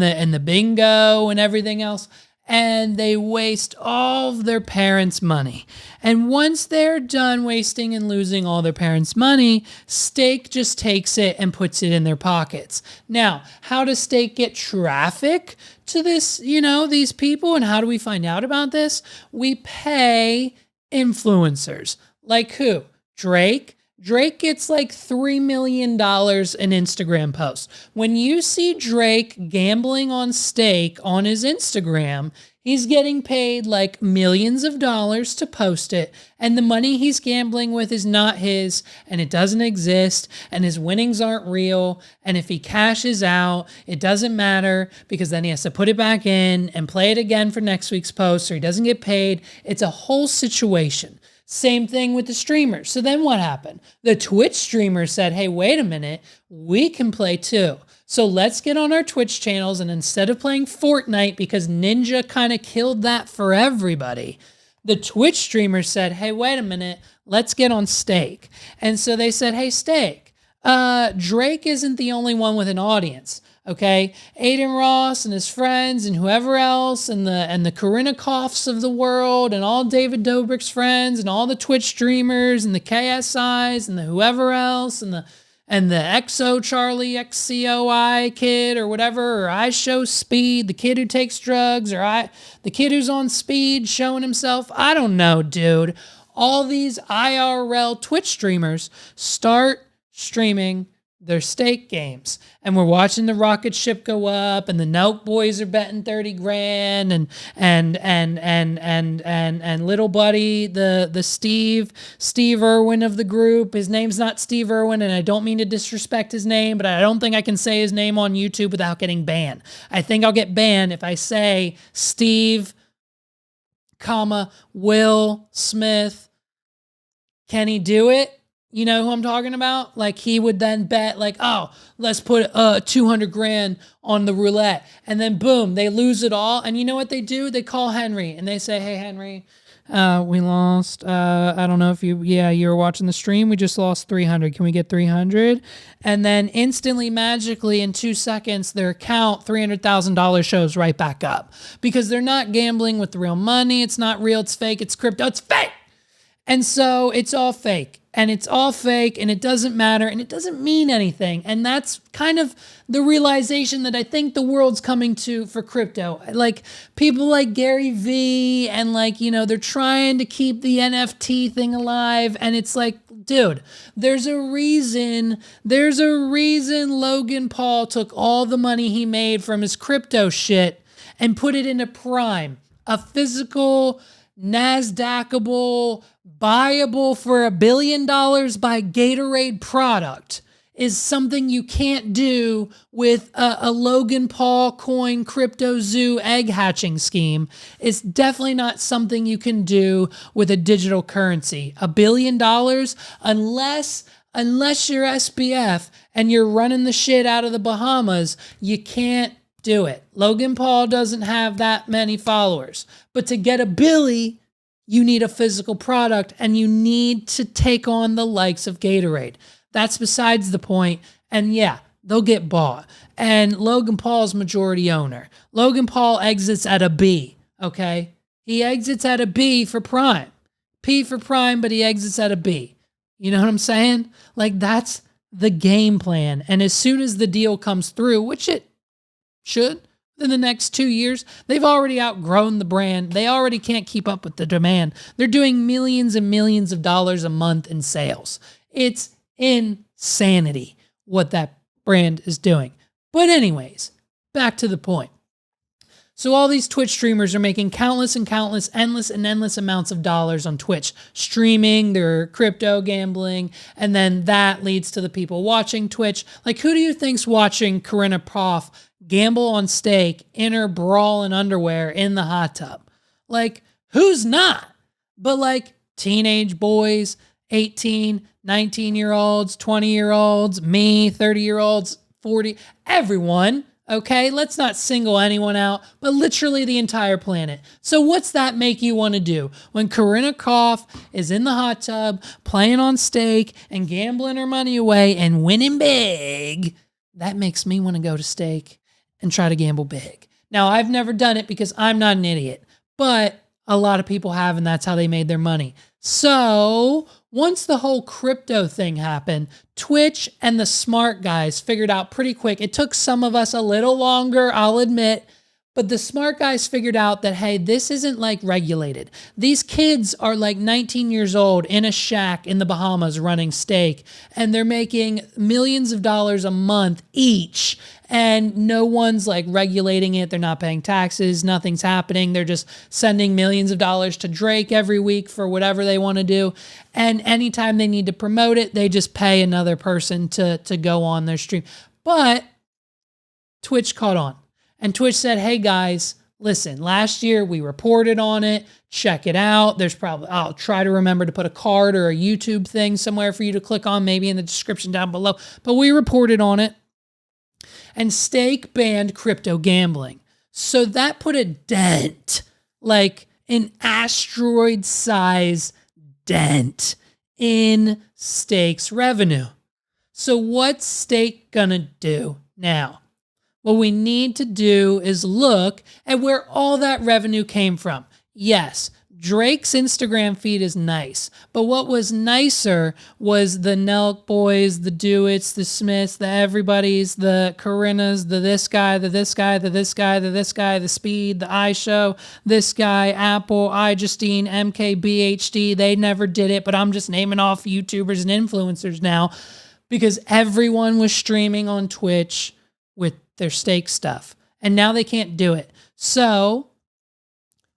the bingo and everything else. And they waste all of their parents' money. And once they're done wasting and losing all their parents' money, Stake just takes it and puts it in their pockets. Now, how does Stake get traffic to this, these people? And how do we find out about this? We pay influencers. Like who? Drake. Drake gets like $3 million in Instagram posts. When you see Drake gambling on Stake on his Instagram, he's getting paid like millions of dollars to post it. And the money he's gambling with is not his, and it doesn't exist, and his winnings aren't real. And if he cashes out, it doesn't matter, because then he has to put it back in and play it again for next week's post, or he doesn't get paid. It's a whole situation. Same thing with the streamers. So then what happened? The Twitch streamers said, hey, wait a minute, we can play too. So let's get on our Twitch channels, and instead of playing Fortnite, because Ninja kind of killed that for everybody, the Twitch streamers said, hey, wait a minute, let's get on Stake. And so they said, hey, Stake, Drake isn't the only one with an audience. Okay, Aiden Ross and his friends and whoever else, and the Korinakoffs of the world, and all David Dobrik's friends, and all the Twitch streamers, and the KSIs, and the whoever else, and the XO Charlie XCOI kid, or whatever, or I Show Speed, the kid who takes drugs, or the kid who's on speed showing himself. I don't know, dude. All these IRL Twitch streamers start streaming their Stake games, and we're watching the rocket ship go up, and the Nelk boys are betting 30 grand, and little buddy, the Steve Irwin of the group. His name's not Steve Irwin, and I don't mean to disrespect his name, but I don't think I can say his name on YouTube without getting banned. I think I'll get banned if I say Steve, Will Smith. Can he do it? You know who I'm talking about? Like, he would then bet, like, oh, let's put 200 grand on the roulette. And then, boom, they lose it all. And you know what they do? They call Henry, and they say, hey, Henry, we lost. I don't know if you were watching the stream. We just lost 300. Can we get 300? And then instantly, magically, in 2 seconds, their account, $300,000 shows right back up. Because they're not gambling with real money. It's not real. It's fake. It's crypto. It's fake. And so it's all fake. And it's all fake, and it doesn't matter, and it doesn't mean anything. And that's kind of the realization that I think the world's coming to for crypto. Like, people like Gary Vee, and like, they're trying to keep the NFT thing alive. And it's like, Dude, there's a reason Logan Paul took all the money he made from his crypto shit and put it into Prime, a physical, NASDAQable, buyable for $1 billion by Gatorade product is something you can't do with a Logan Paul coin crypto zoo egg hatching scheme. It's definitely not something you can do with a digital currency. $1 billion, unless you're SBF and you're running the shit out of the Bahamas, you can't do it. Logan Paul doesn't have that many followers. But to get a Billy, you need a physical product and you need to take on the likes of Gatorade. That's besides the point. And yeah, they'll get bought. And Logan Paul's majority owner. Logan Paul exits at a B, okay? He exits at a B for Prime. P for Prime, but he exits at a B. You know what I'm saying? Like, that's the game plan. And as soon as the deal comes through, which it should, in the next 2 years, they've already outgrown the brand. They already can't keep up with the demand. They're doing millions and millions of dollars a month in sales. It's insanity what that brand is doing. But anyways, back to the point. So all these Twitch streamers are making countless, endless amounts of dollars on Twitch, streaming their crypto gambling, and then that leads to the people watching Twitch. Like, who do you think's watching Corinna Proff gamble on steak in her brawl and underwear in the hot tub? Like, who's not? But like teenage boys, 18, 19-year-olds, 20-year-olds, me, 30-year-olds, 40, everyone, okay? Let's not single anyone out, but literally the entire planet. So what's that make you want to do? When Corinna Proff is in the hot tub, playing on steak and gambling her money away and winning big, that makes me want to go to steak and try to gamble big. Now, I've never done it because I'm not an idiot, but a lot of people have, and that's how they made their money. So once the whole crypto thing happened, Twitch and the smart guys figured out pretty quick. It took some of us a little longer, I'll admit, but the smart guys figured out that, hey, this isn't like regulated. These kids are like 19 years old in a shack in the Bahamas running steak, and they're making millions of dollars a month each. And no one's like regulating it. They're not paying taxes. Nothing's happening. They're just sending millions of dollars to Drake every week for whatever they want to do. And anytime they need to promote it, they just pay another person to go on their stream. But Twitch caught on. And Twitch said, hey guys, listen, last year we reported on it. Check it out. There's probably, I'll try to remember to put a card or a YouTube thing somewhere for you to click on, maybe in the description down below. But we reported on it. And Stake banned crypto gambling. So that put a dent, like an asteroid size dent in Stake's revenue. So what's Stake gonna do now? What we need to do is look at where all that revenue came from. Yes, Drake's Instagram feed is nice, but what was nicer was the Nelk boys, the Dewitts, the Smiths, the everybody's, the Corinnas, the this guy, the this guy, the this guy, the this guy, the Speed, the iShow, this guy, Apple, iJustine, MKBHD. They never did it, but I'm just naming off YouTubers and influencers now because everyone was streaming on Twitch with their Stake stuff, and now they can't do it. So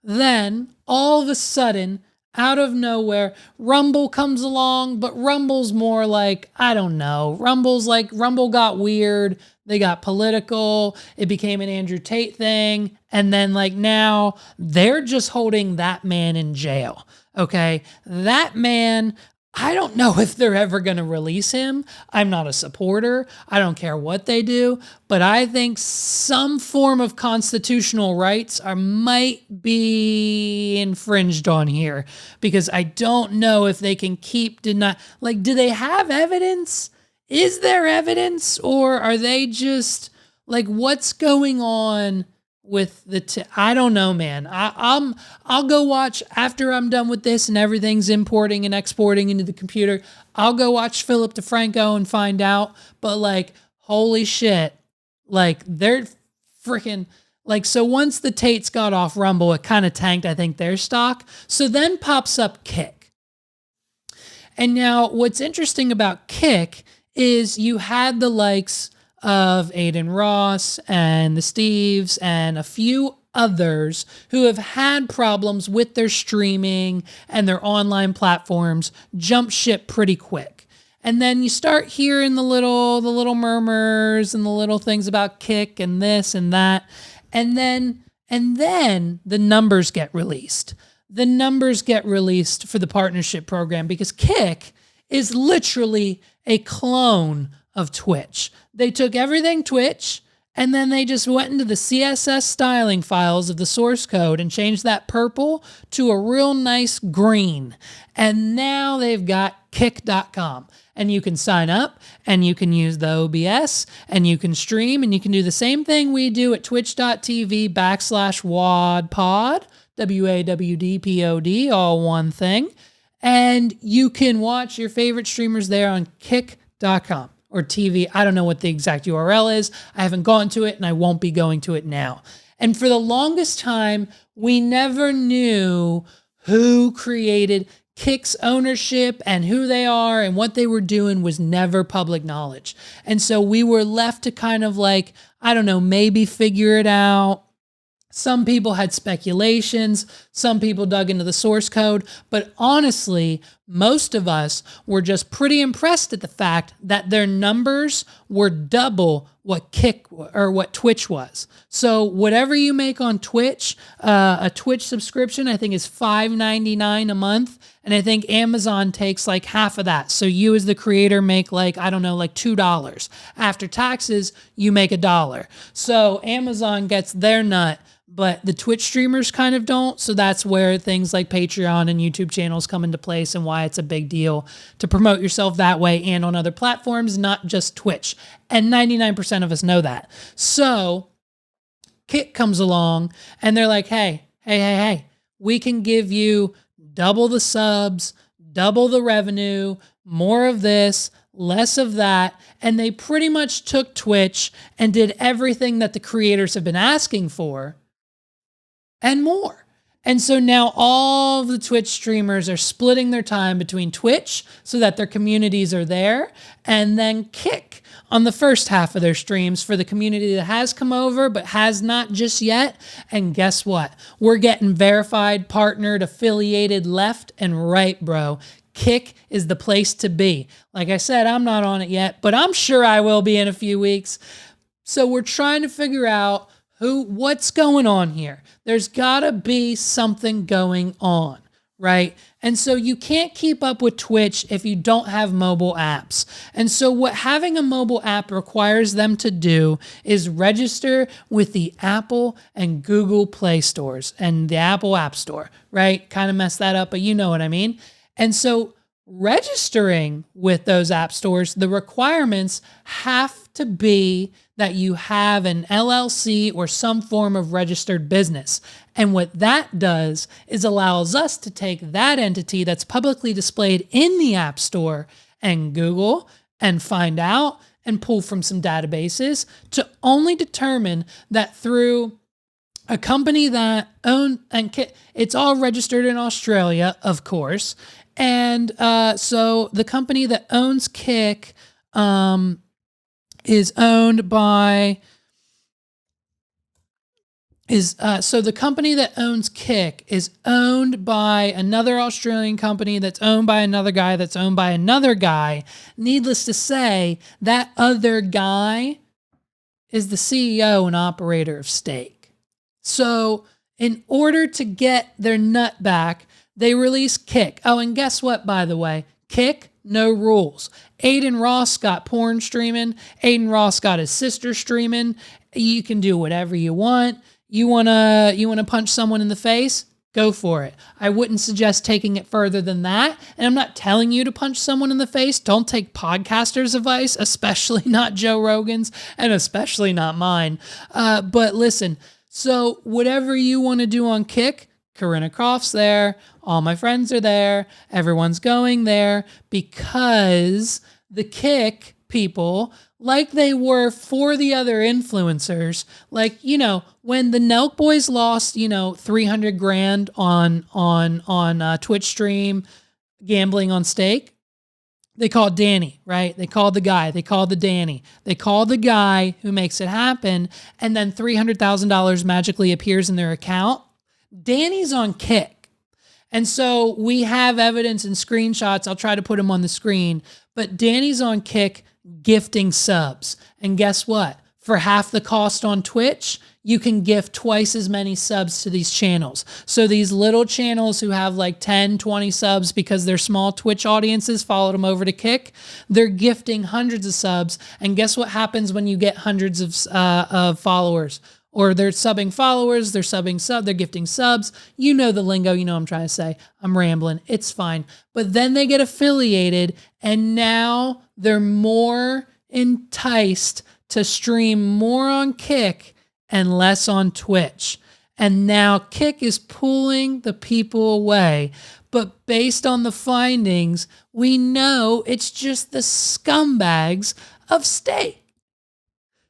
then all of a sudden, out of nowhere, Rumble comes along, but Rumble's more like, I don't know. Rumble got weird. They got political. It became an Andrew Tate thing. And then like now they're just holding that man in jail. Okay. That man, I don't know if they're ever going to release him. I'm not a supporter. I don't care what they do, but I think some form of constitutional rights might be infringed on here because I don't know if they can keep do they have evidence? Is there evidence, or are they just like, what's going on with I don't know, man. I'll go watch after I'm done with this and everything's importing and exporting into the computer. I'll go watch Philip DeFranco and find out. But like, holy shit, like they're freaking like, so once the Tates got off Rumble, it kind of tanked, I think, their stock. So then pops up Kick. And now what's interesting about Kick is you had the likes of Aiden Ross and the Steves and a few others who have had problems with their streaming and their online platforms jump ship pretty quick. And then you start hearing the little murmurs and the little things about Kick and this and that. And then the numbers get released. The numbers get released for the partnership program because Kick is literally a clone of Twitch. They took everything Twitch and then they just went into the CSS styling files of the source code and changed that purple to a real nice green. And now they've got kick.com. And you can sign up and you can use the OBS and you can stream and you can do the same thing we do at twitch.tv/WADPod, WAWDPOD, all one thing. And you can watch your favorite streamers there on kick.com or TV. I don't know what the exact URL is. I haven't gone to it and I won't be going to it now. And for the longest time, we never knew who created Kick's ownership and who they are and what they were doing was never public knowledge. And so we were left to kind of like, I don't know, maybe figure it out. Some people had speculations, some people dug into the source code, but honestly, most of us were just pretty impressed at the fact that their numbers were double what Twitch was. So whatever you make on Twitch, a Twitch subscription, I think is $5.99 a month. And I think Amazon takes like half of that. So you as the creator make like, I don't know, like $2. After taxes, you make $1. So Amazon gets their nut, but the Twitch streamers kind of don't. So that's where things like Patreon and YouTube channels come into place and why it's a big deal to promote yourself that way and on other platforms, not just Twitch. And 99% of us know that. So Kick comes along and they're like, hey, we can give you double the subs, double the revenue, more of this, less of that. And they pretty much took Twitch and did everything that the creators have been asking for and more. And so now all of the Twitch streamers are splitting their time between Twitch so that their communities are there, and then Kick on the first half of their streams for the community that has come over but has not just yet. And guess what? We're getting verified, partnered, affiliated left and right, bro. Kick is the place to be. Like I said, I'm not on it yet, but I'm sure I will be in a few weeks. So we're trying to figure out what's going on here. There's gotta be something going on, right? And so you can't keep up with Twitch if you don't have mobile apps. And so what having a mobile app requires them to do is register with the Apple and Google Play stores and the Apple App Store, right? Kind of messed that up, but you know what I mean. And so registering with those app stores, the requirements have to be that you have an LLC or some form of registered business. And what that does is allows us to take that entity that's publicly displayed in the App Store and Google and find out and pull from some databases to only determine that through a company that it's all registered in Australia, of course. And so the company that owns Kick is owned by the company that owns Kick is owned by another Australian company that's owned by another guy that's owned by another guy. Needless to say, that other guy is the CEO and operator of Stake. So in order to get their nut back, they release Kick. Oh, and guess what, by the way? Kick, no rules. Aiden Ross got porn streaming. Aiden Ross got his sister streaming. You can do whatever you want. You wanna punch someone in the face? Go for it. I wouldn't suggest taking it further than that. And I'm not telling you to punch someone in the face. Don't take podcasters' advice, especially not Joe Rogan's and especially not mine. But listen, so whatever you want to do on Kick, Corinna Croft's there. All my friends are there. Everyone's going there because the Kick people, like they were for the other influencers, like, you know, when the Nelk Boys lost, you know, 300 grand on Twitch stream gambling on Stake, They called Danny, right? They called the guy. They called the Danny. They called the guy who makes it happen, and then $300,000 magically appears in their account. Danny's on Kick. And so we have evidence and screenshots. I'll try to put them on the screen. But Danny's on Kick gifting subs. And guess what? For half the cost on Twitch, you can gift twice as many subs to these channels. So these little channels who have like 10, 20 subs because their small Twitch audiences followed them over to Kick, they're gifting hundreds of subs. And guess what happens when you get hundreds of followers? Or they're subbing followers, they're subbing sub, they're gifting subs. You know the lingo, you know what I'm trying to say. I'm rambling, it's fine. But then they get affiliated and now they're more enticed to stream more on Kick and less on Twitch. And now Kick is pulling the people away. But based on the findings, we know it's just the scumbags of state.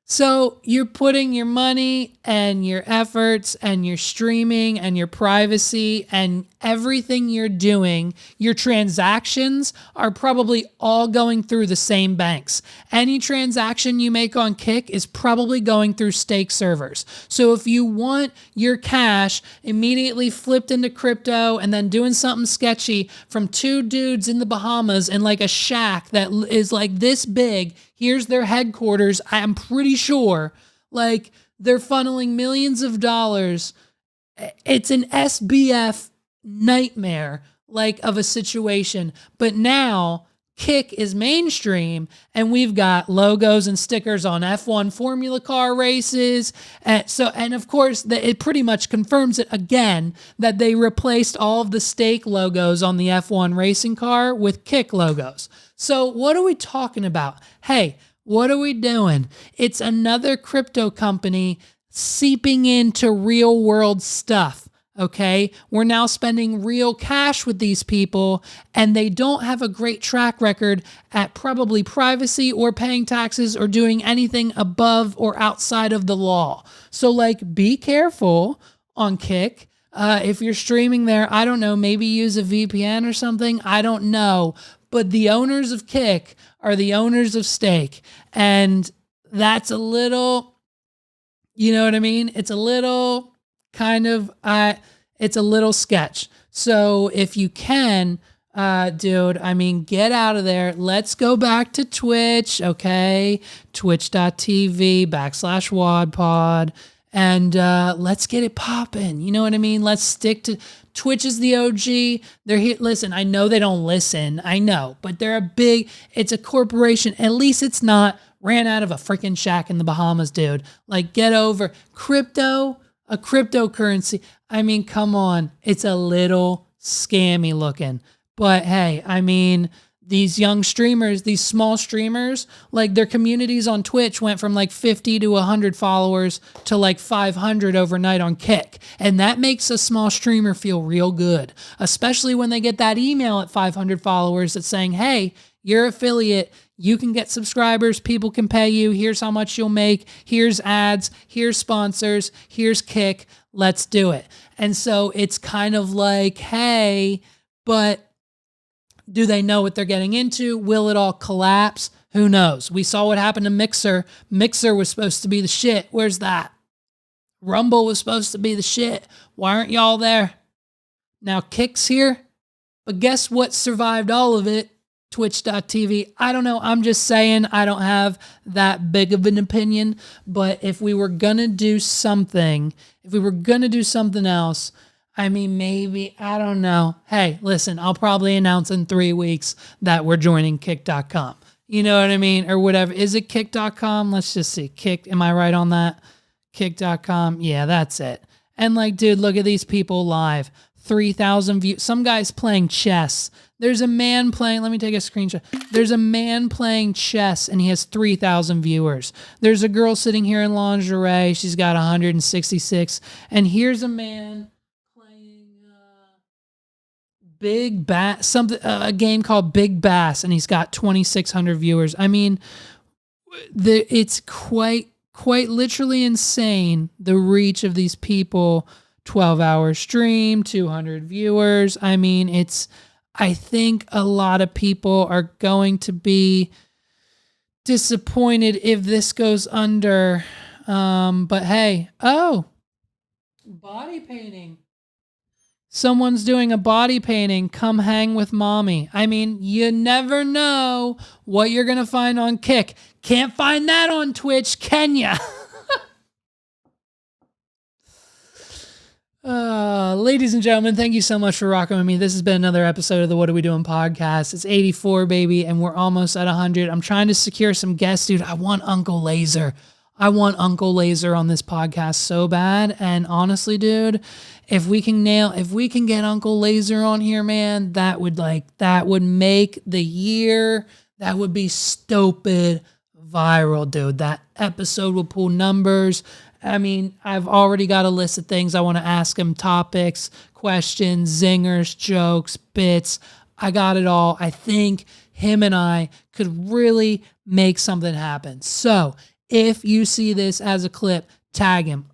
So you're putting your money and your efforts and your streaming and your privacy and everything you're doing, your transactions are probably all going through the same banks. Any transaction you make on Kick is probably going through stake servers. So if you want your cash immediately flipped into crypto and then doing something sketchy from two dudes in the Bahamas in like a shack that is like this big, here's their headquarters, I'm pretty sure, like they're funneling millions of dollars. It's an SBF nightmare like of a situation. But now Kick is mainstream and we've got logos and stickers on F1 Formula car races. And of course it pretty much confirms it again that they replaced all of the stake logos on the F1 racing car with Kick logos. So what are we talking about? Hey, what are we doing? It's another crypto company seeping into real world stuff. Okay, we're now spending real cash with these people and they don't have a great track record at probably privacy or paying taxes or doing anything above or outside of the law. So like, be careful on Kick. If you're streaming there, I don't know, maybe use a VPN or something. I don't know. But the owners of Kick are the owners of stake. And that's a little, you know what I mean? It's a little kind of, it's a little sketch. So if you can, dude, I mean, get out of there. Let's go back to Twitch, okay? Twitch.tv/WADPod. And let's get it popping. You know what I mean? Let's stick to Twitch is the OG. They're here. Listen, I know they don't listen. I know, but they're it's a corporation. At least it's not ran out of a freaking shack in the Bahamas, dude. Like, get over crypto, a cryptocurrency. I mean, come on. It's a little scammy looking. But hey, I mean, these young streamers, these small streamers, like their communities on Twitch went from like 50 to 100 followers to like 500 overnight on Kick. And that makes a small streamer feel real good, especially when they get that email at 500 followers that's saying, hey, you're affiliate, you can get subscribers, people can pay you, here's how much you'll make, here's ads, here's sponsors, here's Kick, let's do it. And so it's kind of like, hey, but do they know what they're getting into? Will it all collapse? Who knows? We saw what happened to Mixer. Mixer was supposed to be the shit. Where's that? Rumble was supposed to be the shit. Why aren't y'all there? Now Kick's here. But guess what survived all of it? Twitch.tv. I don't know. I'm just saying I don't have that big of an opinion. But if we were going to do something, else, I mean, maybe, I don't know. Hey, listen, I'll probably announce in 3 weeks that we're joining Kick.com. You know what I mean? Or whatever. Is it Kick.com? Let's just see. Kick, am I right on that? Kick.com. Yeah, that's it. And like, dude, look at these people live. 3,000 views. Some guy's playing chess. There's a man playing, let me take a screenshot. There's a man playing chess and he has 3,000 viewers. There's a girl sitting here in lingerie. She's got 166. And here's a man Big Bass, a game called Big Bass, and he's got 2,600 viewers. I mean, it's quite literally insane, the reach of these people. 12-hour stream, 200 viewers. I mean, I think a lot of people are going to be disappointed if this goes under. But hey, body painting. Someone's doing a body painting. Come hang with mommy. I mean, you never know what you're going to find on Kick. Can't find that on Twitch, can ya? Ladies and gentlemen, thank you so much for rocking with me. This has been another episode of the What Are We Doing podcast. It's 84, baby, and we're almost at 100. I'm trying to secure some guests, dude. I want Uncle Laser. I want Uncle Laser on this podcast so bad. And honestly, dude, if we can get Uncle Laser on here, man, that would make the year. That would be stupid viral, dude. That episode will pull numbers. I mean, I've already got a list of things I want to ask him, topics, questions, zingers, jokes, bits. I got it all. I think him and I could really make something happen. So if you see this as a clip, tag him,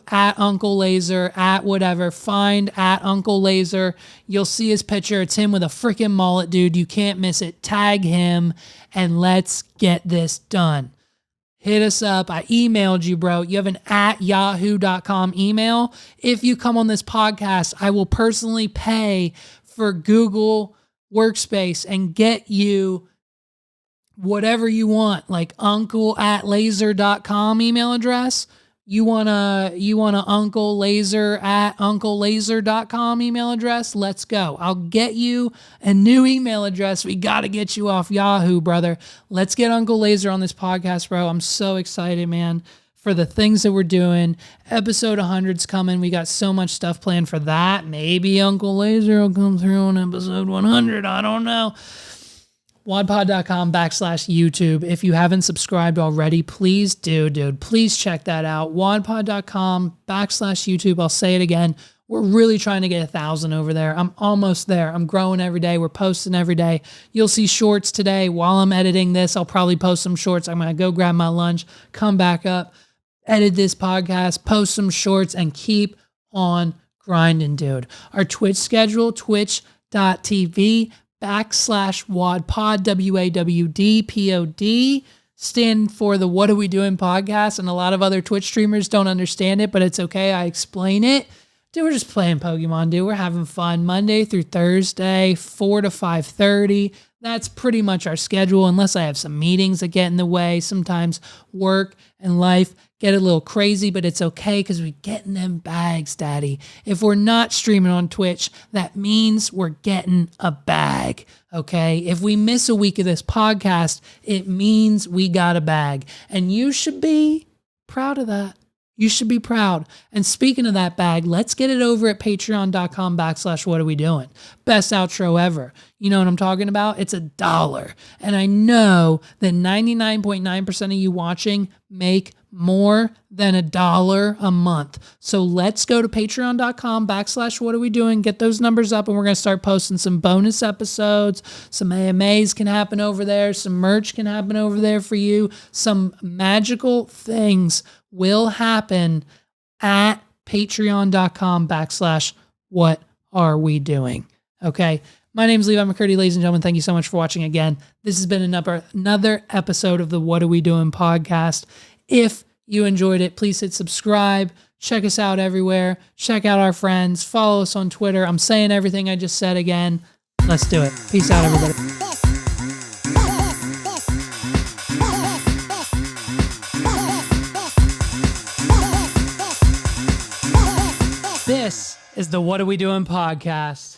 at Uncle Laser, at whatever, find at Uncle Laser. You'll see his picture. It's him with a freaking mullet, dude. You can't miss it. Tag him and let's get this done. Hit us up. I emailed you, bro. You have an at yahoo.com email. If you come on this podcast, I will personally pay for Google Workspace and get you whatever you want, like uncle@laser.com email address. You want a Uncle Laser at uncle.laser.com email address? Let's go. I'll get you a new email address. We got to get you off Yahoo, brother. Let's get Uncle Laser on this podcast, bro. I'm so excited, man, for the things that we're doing. Episode 100's coming. We got so much stuff planned for that. Maybe Uncle Laser will come through on episode 100. I don't know. wadpod.com/YouTube. If you haven't subscribed already, please do, dude. Please check that out. wadpod.com/YouTube. I'll say it again. We're really trying to get 1,000 over there. I'm almost there. I'm growing every day. We're posting every day. You'll see shorts today. While I'm editing this, I'll probably post some shorts. I'm going to go grab my lunch, come back up, edit this podcast, post some shorts, and keep on grinding, dude. Our Twitch schedule, twitch.tv/WADPOD, WAWDPOD, stand for the What Are We Doing podcast, and a lot of other Twitch streamers don't understand it, but it's okay. I explain it. Dude, we're just playing Pokemon, dude. We're having fun Monday through Thursday, 4 to 5:30. That's pretty much our schedule, unless I have some meetings that get in the way. Sometimes work and life get a little crazy, but it's okay because we're getting them bags, daddy. If we're not streaming on Twitch, that means we're getting a bag, okay? If we miss a week of this podcast, it means we got a bag. And you should be proud of that. You should be proud. And speaking of that bag, let's get it over at patreon.com/whatarewedoing. Best outro ever. You know what I'm talking about? It's $1. And I know that 99.9% of you watching make more than $1 a month. So let's go to patreon.com/whatarewedoing, get those numbers up, and we're going to start posting some bonus episodes. Some AMAs can happen over there. Some merch can happen over there for you. Some magical things will happen at patreon.com/whatarewedoing. Okay. My name's Levi McCurdy, ladies and gentlemen. Thank you so much for watching again. This has been another episode of the What Are We Doing podcast. If you enjoyed it, please hit subscribe. Check us out everywhere. Check out our friends. Follow us on Twitter. I'm saying everything I just said again. Let's do it. Peace out, everybody. This is the What Are We Doing podcast.